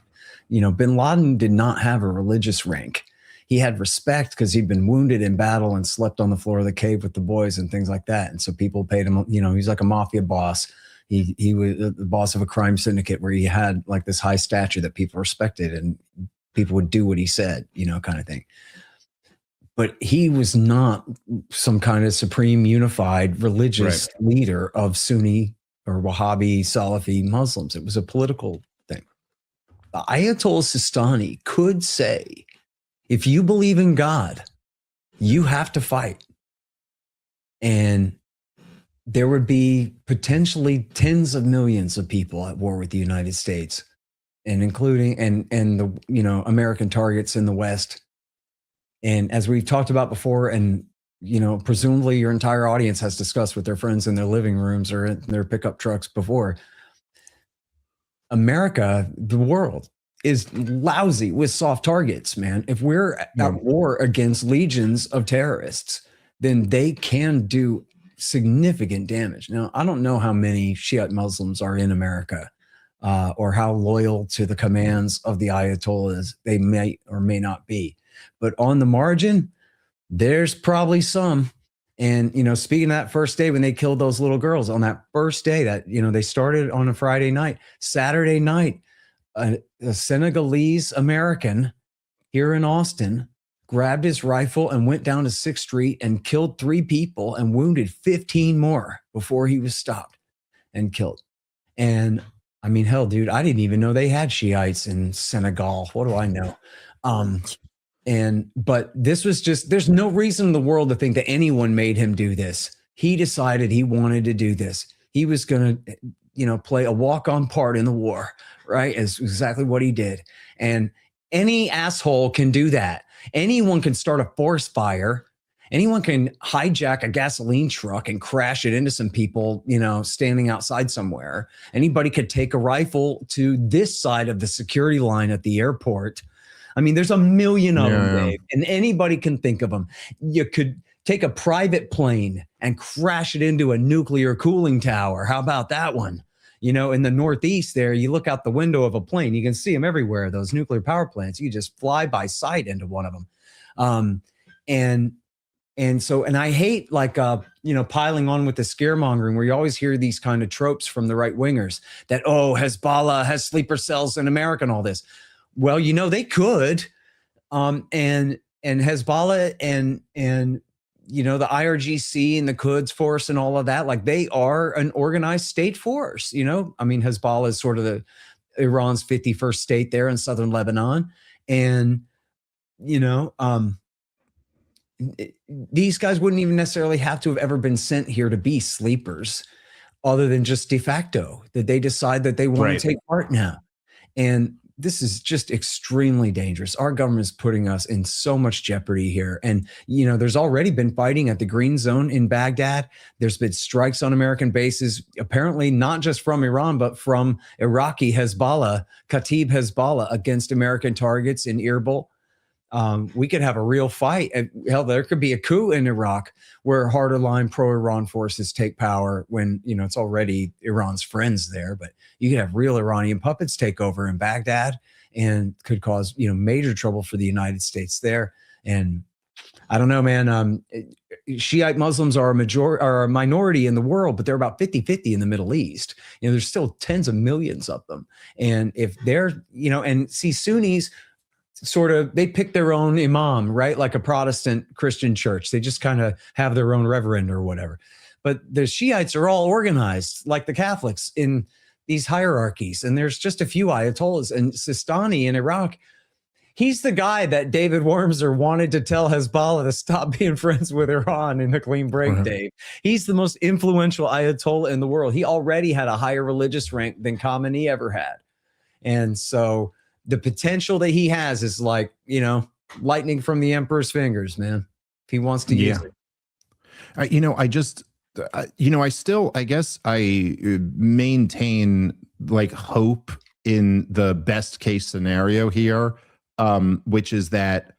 Bin Laden did not have a religious rank. He had respect because he'd been wounded in battle and slept on the floor of the cave with the boys and things like that. And so people paid him, he's like a mafia boss. He was the boss of a crime syndicate where he had this high stature that people respected and people would do what he said, kind of thing. But he was not some kind of supreme unified religious leader of Sunni or Wahhabi Salafi Muslims. It was a political thing. The Ayatollah Sistani could say, if you believe in God, you have to fight. And there would be potentially tens of millions of people at war with the United States, and including and the American targets in the West. And as we've talked about before, and presumably your entire audience has discussed with their friends in their living rooms or in their pickup trucks before, America, the world, is lousy with soft targets, man. If we're at war against legions of terrorists, then they can do significant damage. Now, I don't know how many Shiite Muslims are in America, or how loyal to the commands of the Ayatollahs they may or may not be. But on the margin, there's probably some. And, speaking of that first day when they killed those little girls, on that first day that, they started on a Friday night, Saturday night, a Senegalese American here in Austin grabbed his rifle and went down to 6th Street and killed 3 people and wounded 15 more before he was stopped and killed. And I mean, hell, dude, I didn't even know they had Shiites in Senegal. What do I know? But this was just, there's no reason in the world to think that anyone made him do this. He decided he wanted to do this. He was going to, play a walk-on part in the war, right? Is exactly what he did. And any asshole can do that. Anyone can start a forest fire. Anyone can hijack a gasoline truck and crash it into some people, standing outside somewhere. Anybody could take a rifle to this side of the security line at the airport. I mean, there's a million of them, Dave, and anybody can think of them. You could take a private plane and crash it into a nuclear cooling tower. How about that one? In the Northeast there, you look out the window of a plane, you can see them everywhere, those nuclear power plants. You just fly by sight into one of them. And I hate piling on with the scaremongering where you always hear these kind of tropes from the right wingers that, Hezbollah has sleeper cells in America and all this. Well, they could, and Hezbollah and the IRGC and the Quds force and all of that, like they are an organized state force. I mean, Hezbollah is sort of Iran's 51st state there in southern Lebanon, and these guys wouldn't even necessarily have to have ever been sent here to be sleepers, other than just de facto that they decide that they want to take part now. And this is just extremely dangerous. Our government's putting us in so much jeopardy here. And, there's already been fighting at the Green Zone in Baghdad. There's been strikes on American bases, apparently not just from Iran, but from Iraqi Hezbollah, Kataib Hezbollah, against American targets in Erbil. We could have a real fight. Hell, there could be a coup in Iraq where harder line pro-Iran forces take power when, it's already Iran's friends there. But you could have real Iranian puppets take over in Baghdad and could cause, major trouble for the United States there. And I don't know, man. Shiite Muslims are a minority in the world, but they're about 50-50 in the Middle East. There's still tens of millions of them. And if they're, and see Sunnis, sort of, they pick their own imam, right? Like a Protestant Christian church. They just kind of have their own reverend or whatever. But the Shiites are all organized like the Catholics in these hierarchies. And there's just a few Ayatollahs. And Sistani in Iraq, he's the guy that David Wormser wanted to tell Hezbollah to stop being friends with Iran in the clean break, Dave. He's the most influential Ayatollah in the world. He already had a higher religious rank than Khamenei ever had. And so the potential that he has is like, lightning from the emperor's fingers, man. If he wants to use it. I guess I maintain like hope in the best case scenario here, which is that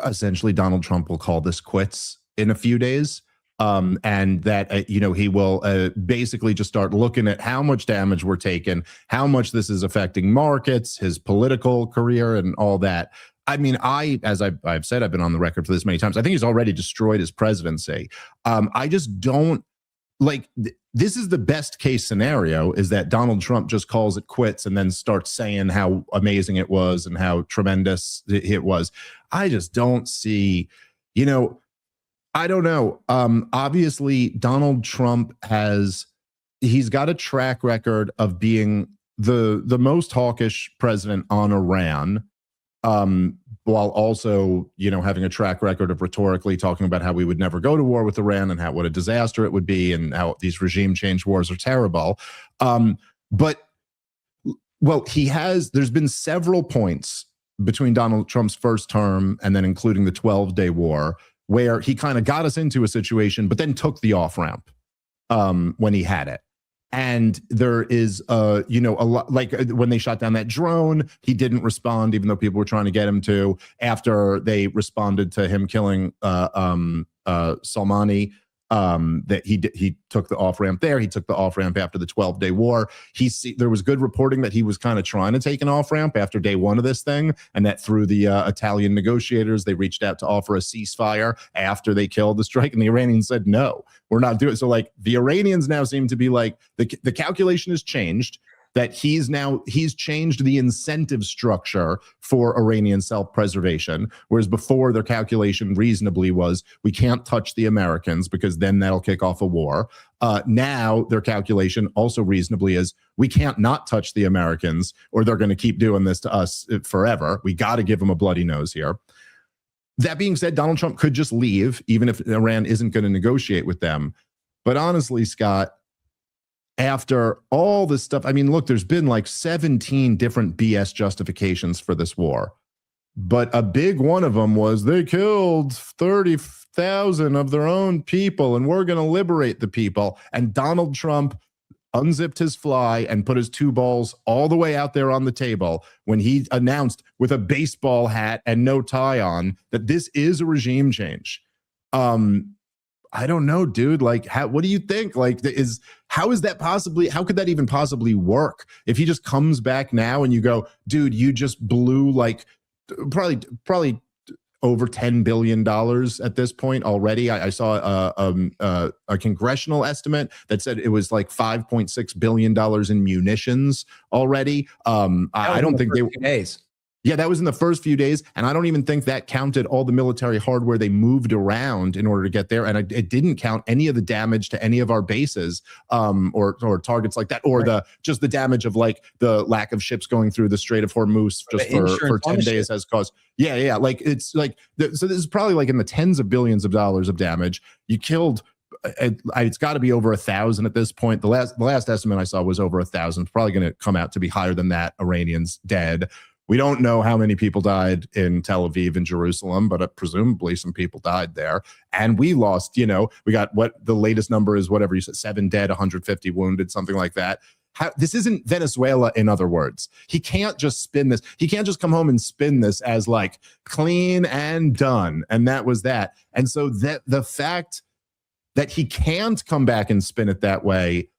essentially Donald Trump will call this quits in a few days. And that, he will basically just start looking at how much damage we're taking, how much this is affecting markets, his political career and all that. I mean, as I've said, I've been on the record for this many times. I think he's already destroyed his presidency. I just don't like, this is the best case scenario, is that Donald Trump just calls it quits and then starts saying how amazing it was and how tremendous it was. I just don't see, I don't know. Obviously, Donald Trump he's got a track record of being the most hawkish president on Iran, while also, having a track record of rhetorically talking about how we would never go to war with Iran and what a disaster it would be and how these regime change wars are terrible. There's been several points between Donald Trump's first term and then including the 12-day war, where he kind of got us into a situation, but then took the off-ramp when he had it. And there is, a lot, like when they shot down that drone, he didn't respond, even though people were trying to get him to. After they responded to him killing Soleimani, that he took the off ramp there. He took the off ramp after the 12-day war. There was good reporting that he was kind of trying to take an off ramp after day one of this thing, and that through the Italian negotiators, they reached out to offer a ceasefire after they killed the strike, and the Iranians said no, we're not doing it. So like the Iranians now seem to be like the calculation has changed. That he's changed the incentive structure for Iranian self-preservation, whereas before their calculation reasonably was we can't touch the Americans because then that'll kick off a war. Now their calculation also reasonably is we can't not touch the Americans or they're going to keep doing this to us forever. We got to give them a bloody nose here. That being said, Donald Trump could just leave even if Iran isn't going to negotiate with them. But honestly, Scott, after all this stuff, I mean, look, there's been like 17 different BS justifications for this war. But a big one of them was they killed 30,000 of their own people and we're going to liberate the people. And Donald Trump unzipped his fly and put his two balls all the way out there on the table when he announced with a baseball hat and no tie on that this is a regime change. I don't know, dude. Like, what do you think? Like, how could that even possibly work? If he just comes back now and you go, dude, you just blew like probably over $10 billion at this point already. I saw a congressional estimate that said it was like $5.6 billion in munitions already. I don't think days. Yeah, that was in the first few days, and I don't even think that counted all the military hardware they moved around in order to get there, and it didn't count any of the damage to any of our bases or targets like that, or just the damage of like the lack of ships going through the Strait of Hormuz just for 10 days has caused. Yeah, like it's like so this is probably like in the tens of billions of dollars of damage. You killed. It's got to be over 1,000 at this point. The last estimate I saw was over 1,000. It's probably going to come out to be higher than that. Iranians dead. We don't know how many people died in Tel Aviv and Jerusalem, but presumably some people died there. And we lost, we got what the latest number is, whatever you said, 7 dead, 150 wounded, something like that. This isn't Venezuela, in other words. He can't just spin this. He can't just come home and spin this as like clean and done. And that was that. And so that the fact that he can't come back and spin it that way,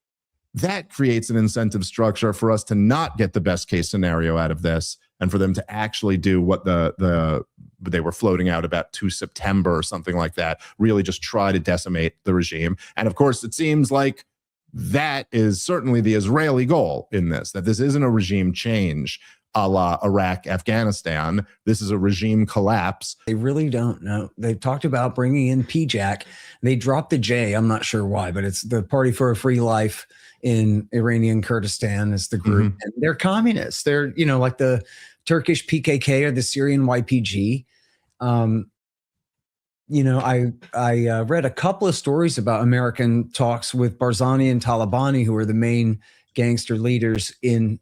that creates an incentive structure for us to not get the best case scenario out of this, and for them to actually do what they were floating out about 2 September or something like that, really just try to decimate the regime. And of course, it seems like that is certainly the Israeli goal in this, that this isn't a regime change a la Iraq, Afghanistan. This is a regime collapse. They really don't know. They've talked about bringing in PJAK. They dropped the J. I'm not sure why, but it's the Party for a Free Life in Iranian Kurdistan is the group. And they're communists. They're, like the Turkish PKK or the Syrian YPG. I read a couple of stories about American talks with Barzani and Talabani, who are the main gangster leaders in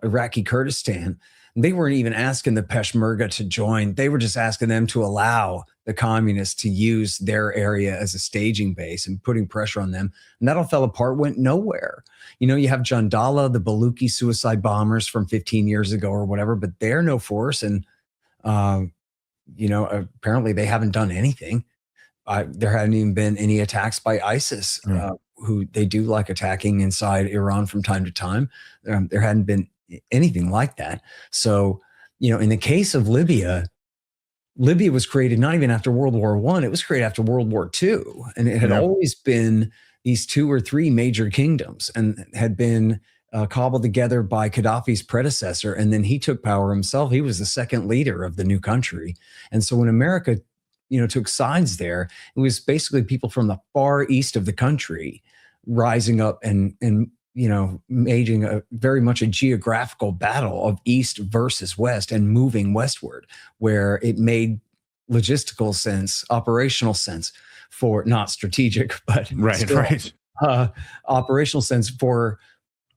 Iraqi Kurdistan. They weren't even asking the Peshmerga to join. They were just asking them to allow the communists to use their area as a staging base and putting pressure on them. And that all fell apart, went nowhere. You have Jandala, the Baluchi suicide bombers from 15 years ago or whatever, but they're no force. And, apparently they haven't done anything. There hadn't even been any attacks by ISIS, who they do like attacking inside Iran from time to time. There hadn't been anything like that. So, in the case of Libya was created not even after World War I, it was created after World War II. And it had always been these 2 or 3 major kingdoms and had been cobbled together by Gaddafi's predecessor. And then he took power himself. He was the second leader of the new country. And so when America, took sides there, it was basically people from the far east of the country rising up and waging very much a geographical battle of East versus West and moving westward, where it made logistical sense, operational sense for not strategic, but right. operational sense for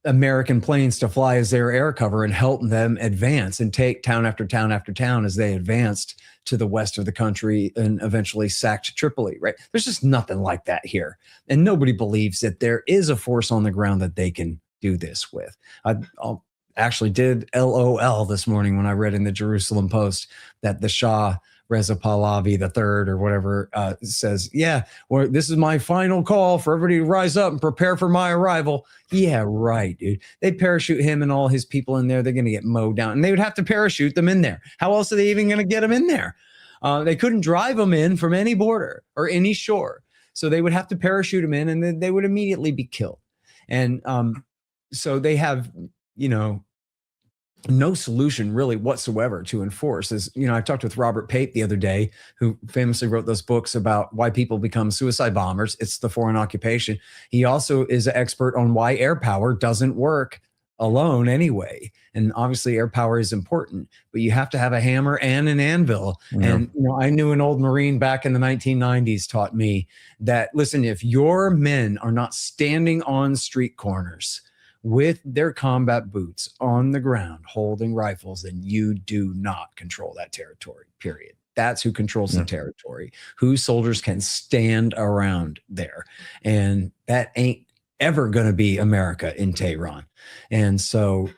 American planes to fly as their air cover and help them advance and take town after town after town as they advanced to the west of the country and eventually sacked Tripoli, right? There's just nothing like that here. And nobody believes that there is a force on the ground that they can do this with. I actually did LOL this morning when I read in the Jerusalem Post that the Shah Reza Pahlavi III or whatever says, yeah, well, this is my final call for everybody to rise up and prepare for my arrival. Yeah, right, dude. They parachute him and all his people in there. They're going to get mowed down, and they would have to parachute them in there. How else are they even going to get them in there? They couldn't drive them in from any border or any shore. So they would have to parachute them in, and then they would immediately be killed. And so they have, no solution really whatsoever to enforce. As I talked with Robert Pape the other day, who famously wrote those books about why people become suicide bombers. It's the foreign occupation. He also is an expert on why air power doesn't work alone anyway. And obviously air power is important, but you have to have a hammer and an anvil. Yeah. And I knew an old Marine back in the 1990s taught me that, listen, if your men are not standing on street corners with their combat boots on the ground, holding rifles, then you do not control that territory, period. That's who controls the territory, whose soldiers can stand around there. And that ain't ever going to be America in Tehran. And so,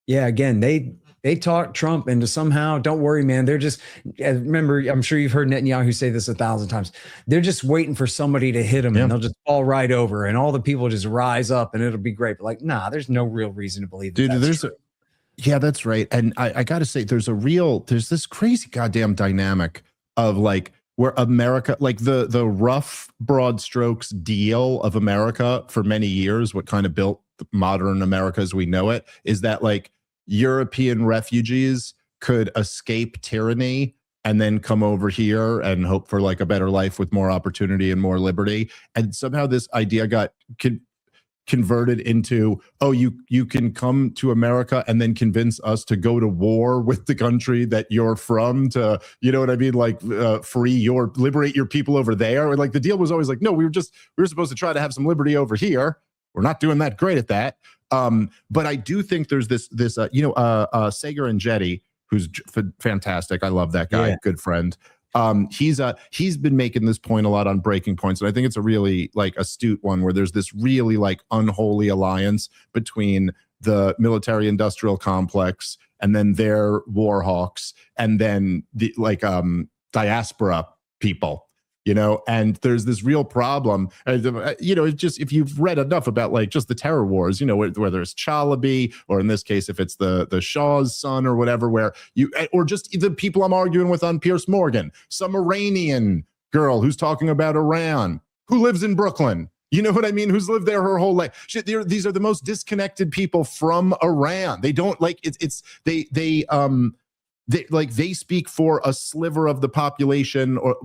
yeah, again, they talked Trump into somehow, don't worry, man. They're just, remember, I'm sure you've heard Netanyahu say this 1,000 times. They're just waiting for somebody to hit them and they'll just fall right over and all the people just rise up and it'll be great. But like, nah, there's no real reason to believe that. Dude, that's true. Yeah, that's right. And I got to say, there's this crazy goddamn dynamic of like where America, like the rough broad strokes deal of America for many years, what kind of built modern America as we know it, is that like European refugees could escape tyranny and then come over here and hope for like a better life with more opportunity and more liberty. And somehow this idea got converted into, oh, you can come to America and then convince us to go to war with the country that you're from to, you know what I mean? Like liberate your people over there. And like the deal was always like, no, we were supposed to try to have some liberty over here. We're not doing that great at that. But I do think there's this Sagar and Jetty, who's fantastic. I love that guy. Yeah. Good friend. He's been making this point a lot on Breaking Points, and I think it's a really like astute one where there's this really like unholy alliance between the military industrial complex and then their war hawks and then the like diaspora people. And there's this real problem, it's just, if you've read enough about like just the terror wars, whether it's Chalabi or in this case, if it's the Shah's son or whatever, or just the people I'm arguing with on Piers Morgan, some Iranian girl who's talking about Iran, who lives in Brooklyn. You know what I mean? Who's lived there her whole life. Shit, these are the most disconnected people from Iran. They don't like they speak for a sliver of the population or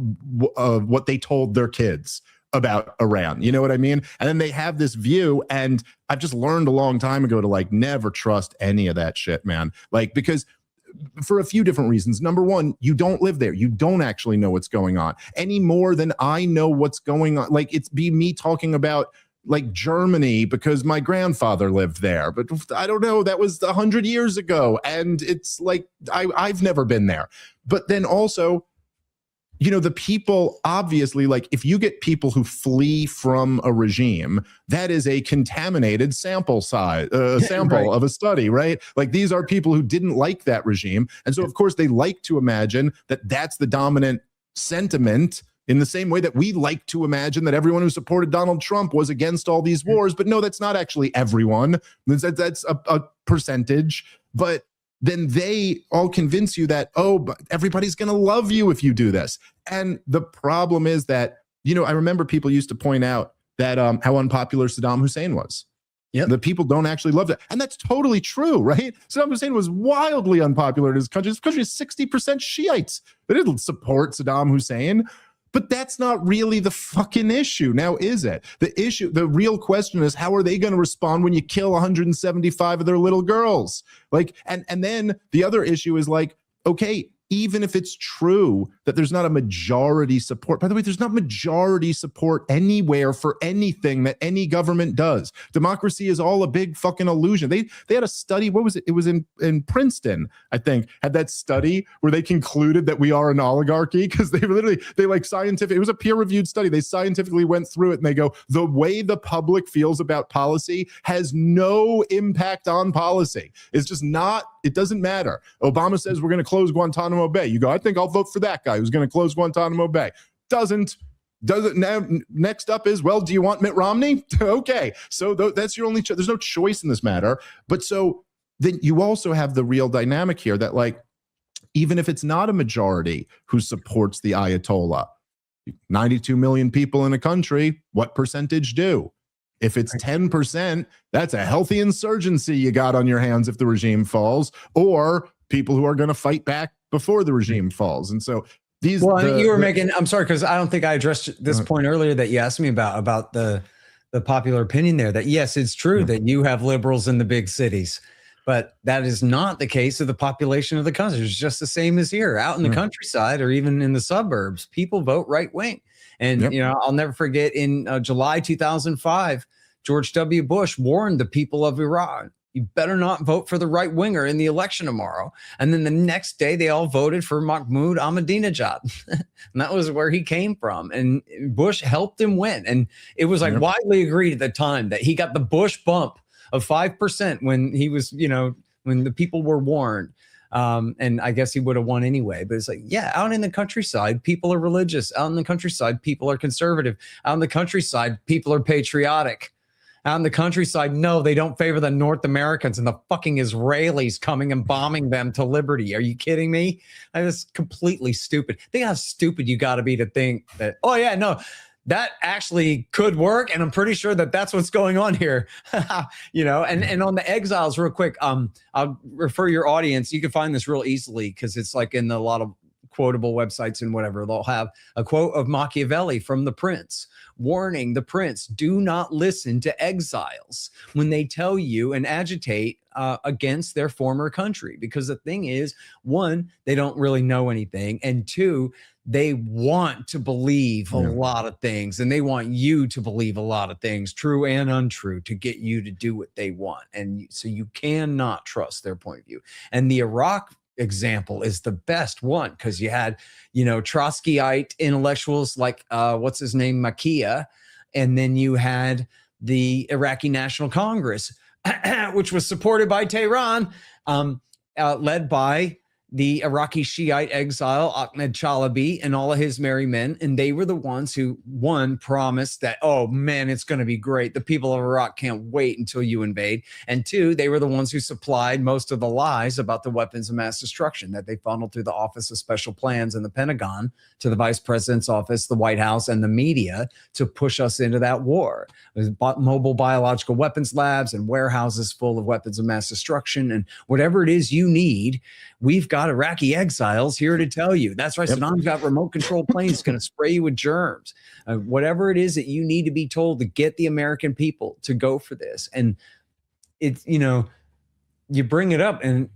of what they told their kids about Iran. You know what I mean? And then they have this view, and I've just learned a long time ago to like never trust any of that shit, man. Like, because for a few different reasons. Number one, you don't live there. You don't actually know what's going on any more than I know what's going on. Like, it's be me talking about like Germany because my grandfather lived there, but I don't know, that was 100 years ago. And it's like, I've never been there. But then also, the people obviously, like if you get people who flee from a regime, that is a contaminated sample size, sample right. of a study, right? Like these are people who didn't like that regime. And so of course they like to imagine that that's the dominant sentiment, in the same way that we like to imagine that everyone who supported Donald Trump was against all these wars. But no, that's not actually everyone. That's a percentage. But then they all convince you that, oh, but everybody's going to love you if you do this. And the problem is that, I remember people used to point out that how unpopular Saddam Hussein was. Yep. The people don't actually love that. And that's totally true, right? Saddam Hussein was wildly unpopular in his country. His country is 60% Shiites. They didn't support Saddam Hussein. But that's not really the fucking issue. Now, is it? The real question is, how are they going to respond when you kill 175 of their little girls? Like, and then the other issue is like, okay, even if it's true that there's not a majority support. By the way, there's not majority support anywhere for anything that any government does. Democracy is all a big fucking illusion. They had a study, what was it? It was in Princeton, I think, had that study where they concluded that we are an oligarchy, because it was a peer-reviewed study. They scientifically went through it and they go, the way the public feels about policy has no impact on policy. It's just not, it doesn't matter. Obama says we're going to close Guantanamo Bay. You go, I think I'll vote for that guy who's going to close Guantanamo Bay. Doesn't now. Next up is, well, do you want Mitt Romney? Okay, so that's your only there's no choice in this matter. But so then you also have the real dynamic here that, like, even if it's not a majority who supports the Ayatollah, 92 million people in a country, what percentage do? If it's 10%, that's a healthy insurgency you got on your hands if the regime falls, or people who are going to fight back before the regime falls. And so these. Well, you were making. I'm sorry, because I don't think I addressed this point earlier that you asked me about the popular opinion there. That yes, it's true that you have liberals in the big cities, but that is not the case of the population of the country. It's just the same as here, out in the countryside or even in the suburbs. People vote right wing. And, you know, I'll never forget in July 2005, George W. Bush warned the people of Iran, you better not vote for the right winger in the election tomorrow. And then the next day, they all voted for Mahmoud Ahmadinejad. And that was where he came from. And Bush helped him win. And it was like widely agreed at the time that he got the Bush bump of 5% when he was, you know, when the people were warned. And I guess he would have won anyway. But it's like, yeah, out in the countryside, people are religious. Out in the countryside, people are conservative. Out in the countryside, people are patriotic. Out in the countryside, no, they don't favor the North Americans and the fucking Israelis coming and bombing them to liberty. Are you kidding me? That's completely stupid. Think how stupid you got to be to think that, oh, yeah, no, that actually could work. And I'm pretty sure that that's what's going on here. You know, and on the exiles, real quick, I'll refer your audience. You can find this real easily because it's like in a lot of quotable websites and whatever. They'll have a quote of Machiavelli from The Prince, warning the prince, do not listen to exiles when they tell you and agitate against their former country. Because the thing is, one, they don't really know anything. And two, they want to believe a lot of things, and they want you to believe a lot of things, true and untrue, to get you to do what they want. And so you cannot trust their point of view. And the Iraq example is the best one, because you had, you know, Trotskyite intellectuals like what's his name, Makia, and then you had the Iraqi National Congress, which was supported by Tehran, led by the Iraqi Shiite exile, Ahmed Chalabi, and all of his merry men. And they were the ones who, one, promised that, oh, man, it's going to be great. The people of Iraq can't wait until you invade. And two, they were the ones who supplied most of the lies about the weapons of mass destruction that they funneled through the Office of Special Plans and the Pentagon to the Vice President's office, the White House, and the media to push us into that war. There's mobile biological weapons labs and warehouses full of weapons of mass destruction. And whatever it is you need, we've got Iraqi exiles here to tell you. That's right. Saddam's got remote control planes going to spray you with germs. Whatever it is that you need to be told to get the American people to go for this. And it's, you know, you bring it up and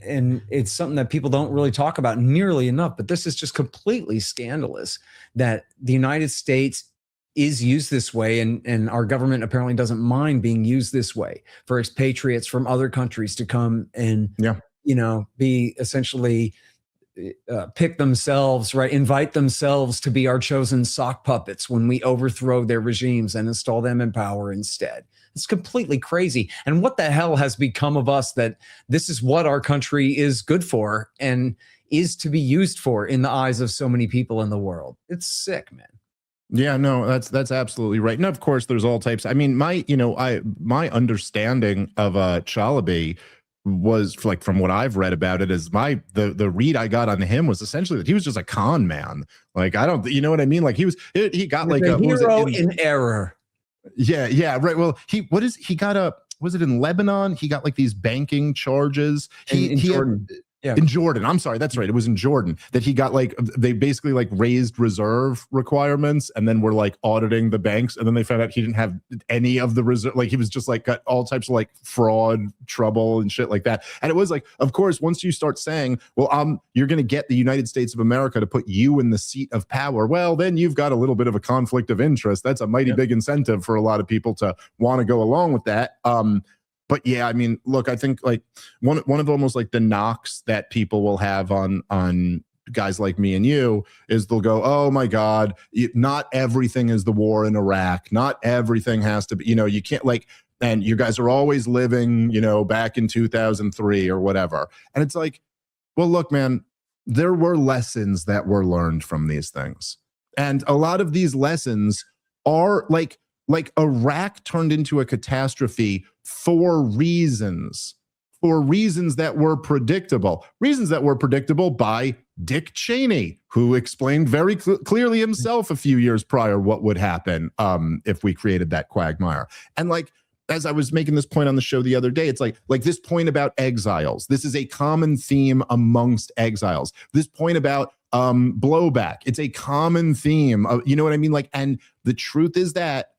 it's something that people don't really talk about nearly enough, but this is just completely scandalous that the United States is used this way, and our government apparently doesn't mind being used this way for expatriates from other countries to come and you know, be essentially pick themselves, right? Invite themselves to be our chosen sock puppets when we overthrow their regimes and install them in power instead. It's completely crazy. And what the hell has become of us that this is what our country is good for and is to be used for in the eyes of so many people in the world? It's sick, man. Yeah, no, that's absolutely right. And of course, there's all types. I mean, my understanding of Chalabi was, like, from what I've read about it, is the read I got on him was essentially that he was just a con man. Like, I don't, you know what I mean? Like, he got like a hero in error. Yeah, right. Well, was it in Lebanon? He got like these banking charges. In Jordan. Yeah. In Jordan. I'm sorry. That's right. It was in Jordan that he got like, they basically like raised reserve requirements and then were like auditing the banks. And then they found out he didn't have any of the reserve. Like he was just like got all types of like fraud trouble and shit like that. And it was like, of course, once you start saying, well, you're going to get the United States of America to put you in the seat of power. Well, then you've got a little bit of a conflict of interest. That's a mighty big incentive for a lot of people to want to go along with that. But yeah, I mean, look, I think like one of almost like the knocks that people will have on guys like me and you is they'll go, oh my God, not everything is the war in Iraq. Not everything has to be, you can't like, and you guys are always living, back in 2003 or whatever. And it's like, well, look, man, there were lessons that were learned from these things. And a lot of these lessons are like Iraq turned into a catastrophe for reasons that were predictable by Dick Cheney, who explained very clearly himself a few years prior what would happen if we created that quagmire. And like, as I was making this point on the show the other day, it's like this point about exiles. This is a common theme amongst exiles. This point about blowback. It's a common theme. You know what I mean? Like, and the truth is that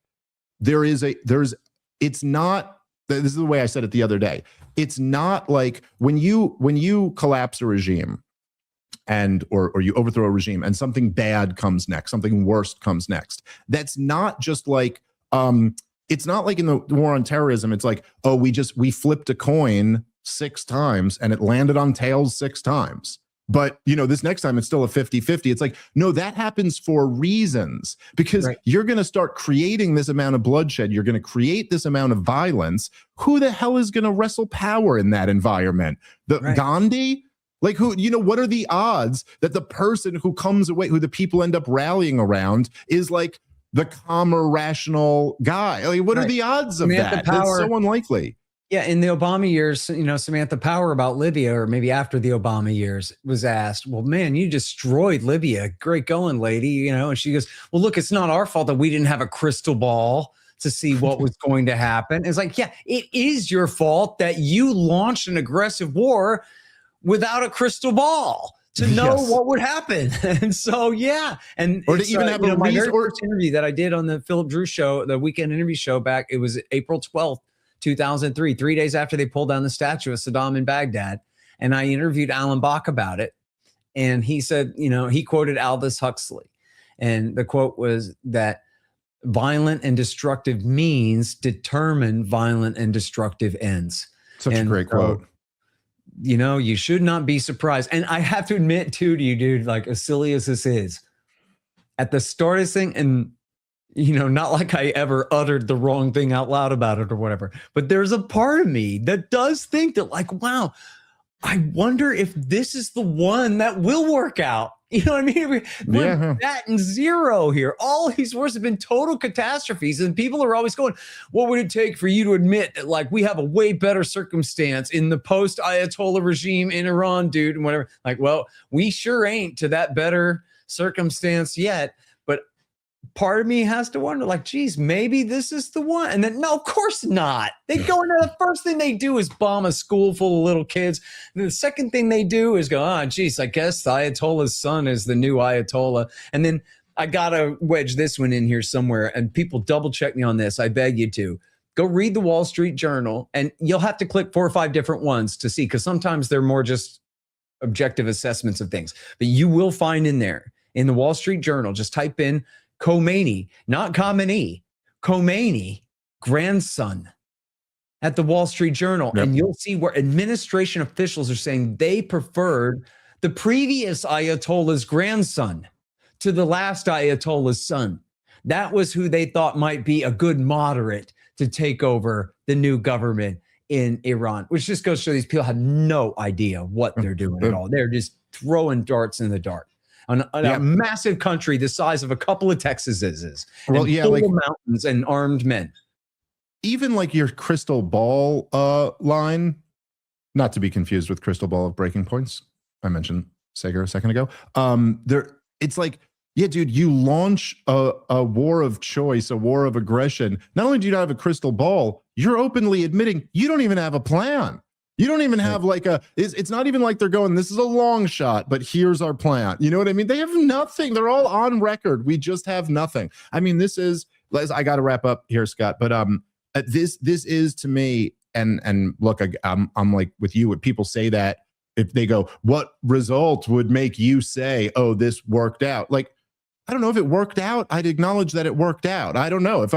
it's not, this is the way I said it the other day. It's not like when you collapse a regime or you overthrow a regime and something bad comes next, something worse comes next. That's not just like, it's not like in the war on terrorism. It's like, oh, we flipped a coin 6 times and it landed on tails 6 times. But, this next time it's still a 50-50. It's like, no, that happens for reasons because you're going to start creating this amount of bloodshed. You're going to create this amount of violence. Who the hell is going to wrestle power in that environment? Gandhi? Like who, what are the odds that the person who comes away, who the people end up rallying around is like the calmer, rational guy? Like, what are the odds of that? It's so unlikely. Yeah, in the Obama years, Samantha Power about Libya, or maybe after the Obama years, was asked, well, man, you destroyed Libya. Great going, lady. And she goes, well, look, it's not our fault that we didn't have a crystal ball to see what was going to happen. It's like, yeah, it is your fault that you launched an aggressive war without a crystal ball to know what would happen. And so, yeah. And or to even have a my very first interview that I did on the Philip Drew show, the weekend interview show back, it was April 12th. 2003, 3 days after they pulled down the statue of Saddam in Baghdad. And I interviewed Alan Bach about it. And he said, he quoted Aldous Huxley. And the quote was that violent and destructive means determine violent and destructive ends. Such a great quote. You should not be surprised. And I have to admit too to you, dude, like as silly as this is, at the start of this thing, and not like I ever uttered the wrong thing out loud about it or whatever, but there's a part of me that does think that like, wow, I wonder if this is the one that will work out. You know what I mean? We're batting zero here. All these wars have been total catastrophes. And people are always going, what would it take for you to admit that like we have a way better circumstance in the post-Ayatollah regime in Iran, dude, and whatever. Like, well, we sure ain't to that better circumstance yet. Part of me has to wonder, like, geez, maybe this is the one. And then, no, of course not. They go into the first thing they do is bomb a school full of little kids. And the second thing they do is go, geez, I guess the Ayatollah's son is the new Ayatollah. And then I got to wedge this one in here somewhere. And people double check me on this. I beg you to. Go read the Wall Street Journal. And you'll have to click 4 or 5 different ones to see, because sometimes they're more just objective assessments of things. But you will find in there, in the Wall Street Journal, just type in Khomeini, not Khamenei, Khomeini, grandson, at the Wall Street Journal. Yep. And you'll see where administration officials are saying they preferred the previous Ayatollah's grandson to the last Ayatollah's son. That was who they thought might be a good moderate to take over the new government in Iran, which just goes to show these people have no idea what they're doing at all. They're just throwing darts in the dark. On a massive country the size of a couple of Texases, well, like mountains and armed men. Even like your crystal ball line, not to be confused with crystal ball of breaking points. I mentioned Sager a second ago. It's like, yeah, dude, you launch a war of choice, a war of aggression. Not only do you not have a crystal ball, you're openly admitting you don't even have a plan. You don't even have like it's not even like they're going, this is a long shot, but here's our plan. You know what I mean? They have nothing. They're all on record. We just have nothing. I mean, this is, I got to wrap up here, Scott, but this is to me, and look, I'm like with you, when people say that, if they go, what result would make you say, oh, this worked out? Like, I don't know if it worked out. I'd acknowledge that it worked out. I don't know if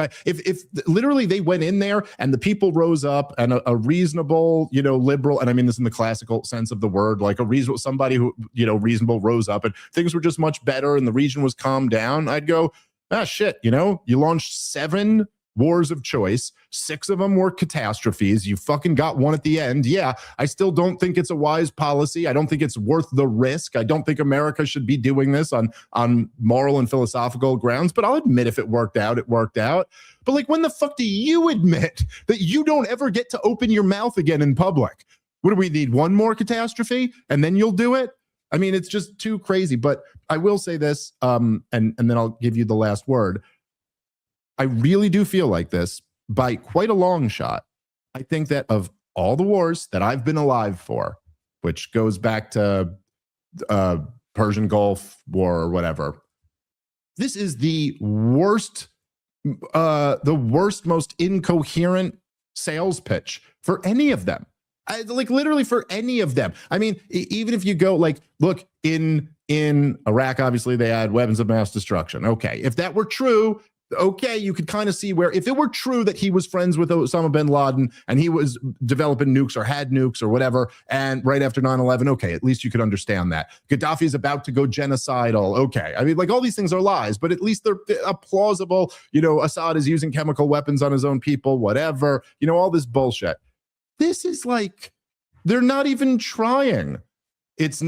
literally they went in there and the people rose up and a reasonable, liberal, and I mean this in the classical sense of the word, like a reasonable, somebody who, reasonable rose up and things were just much better and the region was calmed down. I'd go, shit, you launched 7 wars of choice. 6 of them were catastrophes. You fucking got one at the end. Yeah, I still don't think it's a wise policy. I don't think it's worth the risk. I don't think America should be doing this on moral and philosophical grounds, but I'll admit if it worked out, it worked out. But like, when the fuck do you admit that you don't ever get to open your mouth again in public? What do we need? One more catastrophe and then you'll do it? I mean, it's just too crazy. But I will say this, and then I'll give you the last word. I really do feel like this by quite a long shot. I think that of all the wars that I've been alive for, which goes back to Persian Gulf War or whatever, this is the worst, most incoherent sales pitch for any of them. Like literally for any of them. I mean, even if you go like, look, in Iraq, obviously they had weapons of mass destruction. Okay, if that were true, okay, you could kind of see where, if it were true that he was friends with Osama bin Laden and he was developing nukes or had nukes or whatever, and right after 9/11, okay, at least you could understand that. Gaddafi is about to go genocidal. Okay, I mean, like all these things are lies, but at least they're a plausible, Assad is using chemical weapons on his own people, whatever, all this bullshit. This is like, they're not even trying. It's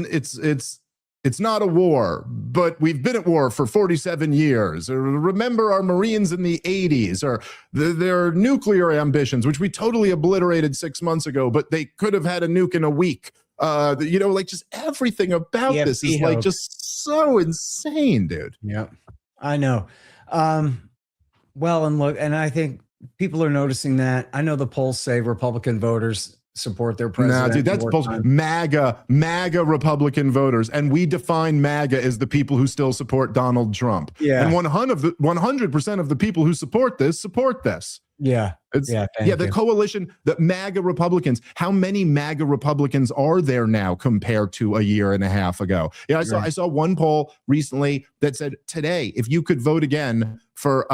not a war, but we've been at war for 47 years. Or remember our Marines in the 80s, or their nuclear ambitions, which we totally obliterated 6 months ago, but they could have had a nuke in a week. Like just everything about this is like just so insane, dude. Yeah, I know. Well, and look, and I think people are noticing that. I know the polls say Republican voters support their president. Nah, dude, that's bullshit. MAGA Republican voters, and we define MAGA as the people who still support Donald Trump. Yeah, and 100% of the people who support this. Yeah, the coalition, the MAGA Republicans. How many MAGA Republicans are there now compared to a year and a half ago? Yeah, I saw one poll recently that said today, if you could vote again for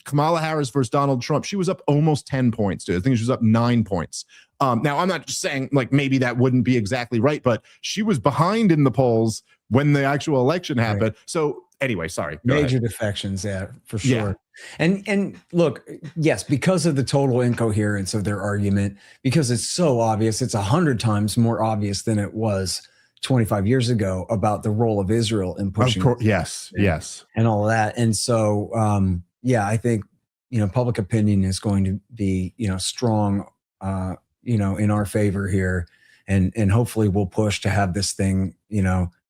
Kamala Harris versus Donald Trump, she was up almost 10 points, dude. I think she was up 9 points. Now, I'm not just saying like maybe that wouldn't be exactly right, but she was behind in the polls when the actual election happened. Right. So anyway, sorry. Major defections, yeah, for sure. Yeah. And look, yes, because of the total incoherence of their argument, because it's so obvious, it's 100 times more obvious than it was 25 years ago about the role of Israel in pushing. Yes. And all of that. And so, I think, public opinion is going to be, strong, in our favor here. And hopefully we'll push to have this thing,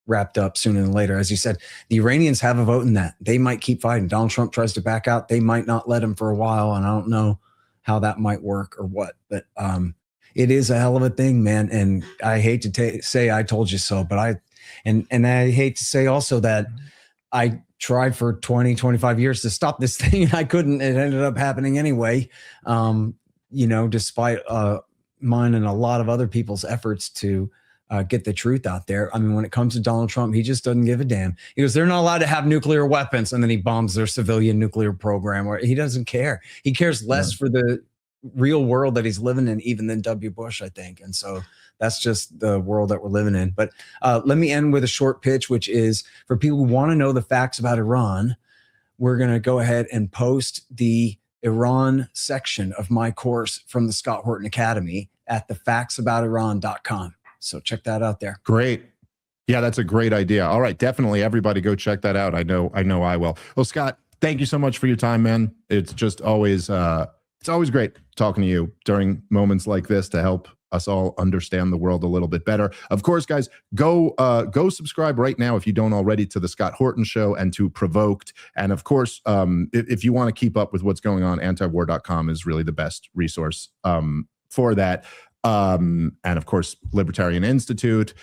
wrapped up sooner than later. As you said, the Iranians have a vote in that. They might keep fighting. Donald Trump tries to back out. They might not let him for a while. And I don't know how that might work or what, but, it is a hell of a thing, man. And I hate to say I told you so, but I hate to say also that I tried for 20, 25 years to stop this thing and I couldn't. It ended up happening anyway, despite mine and a lot of other people's efforts to get the truth out there. I mean, when it comes to Donald Trump, he just doesn't give a damn. He goes, they're not allowed to have nuclear weapons. And then he bombs their civilian nuclear program, or he doesn't care. He cares less for the real world that he's living in even than W. Bush, I think. And so that's just the world that we're living in. But let me end with a short pitch, which is for people who want to know the facts about Iran. We're going to go ahead and post the Iran section of my course from the Scott Horton Academy at thefactsaboutiran.com. So check that out there. Great. Yeah, that's a great idea. All right, definitely everybody go check that out. I know I will. Well, Scott, thank you so much for your time, man. It's just always it's always great talking to you during moments like this to help us all understand the world a little bit better. Of course, guys, go subscribe right now if you don't already to the Scott Horton Show and to Provoked. And of course, if you want to keep up with what's going on, antiwar.com is really the best resource for that. And of course, Libertarian Institute.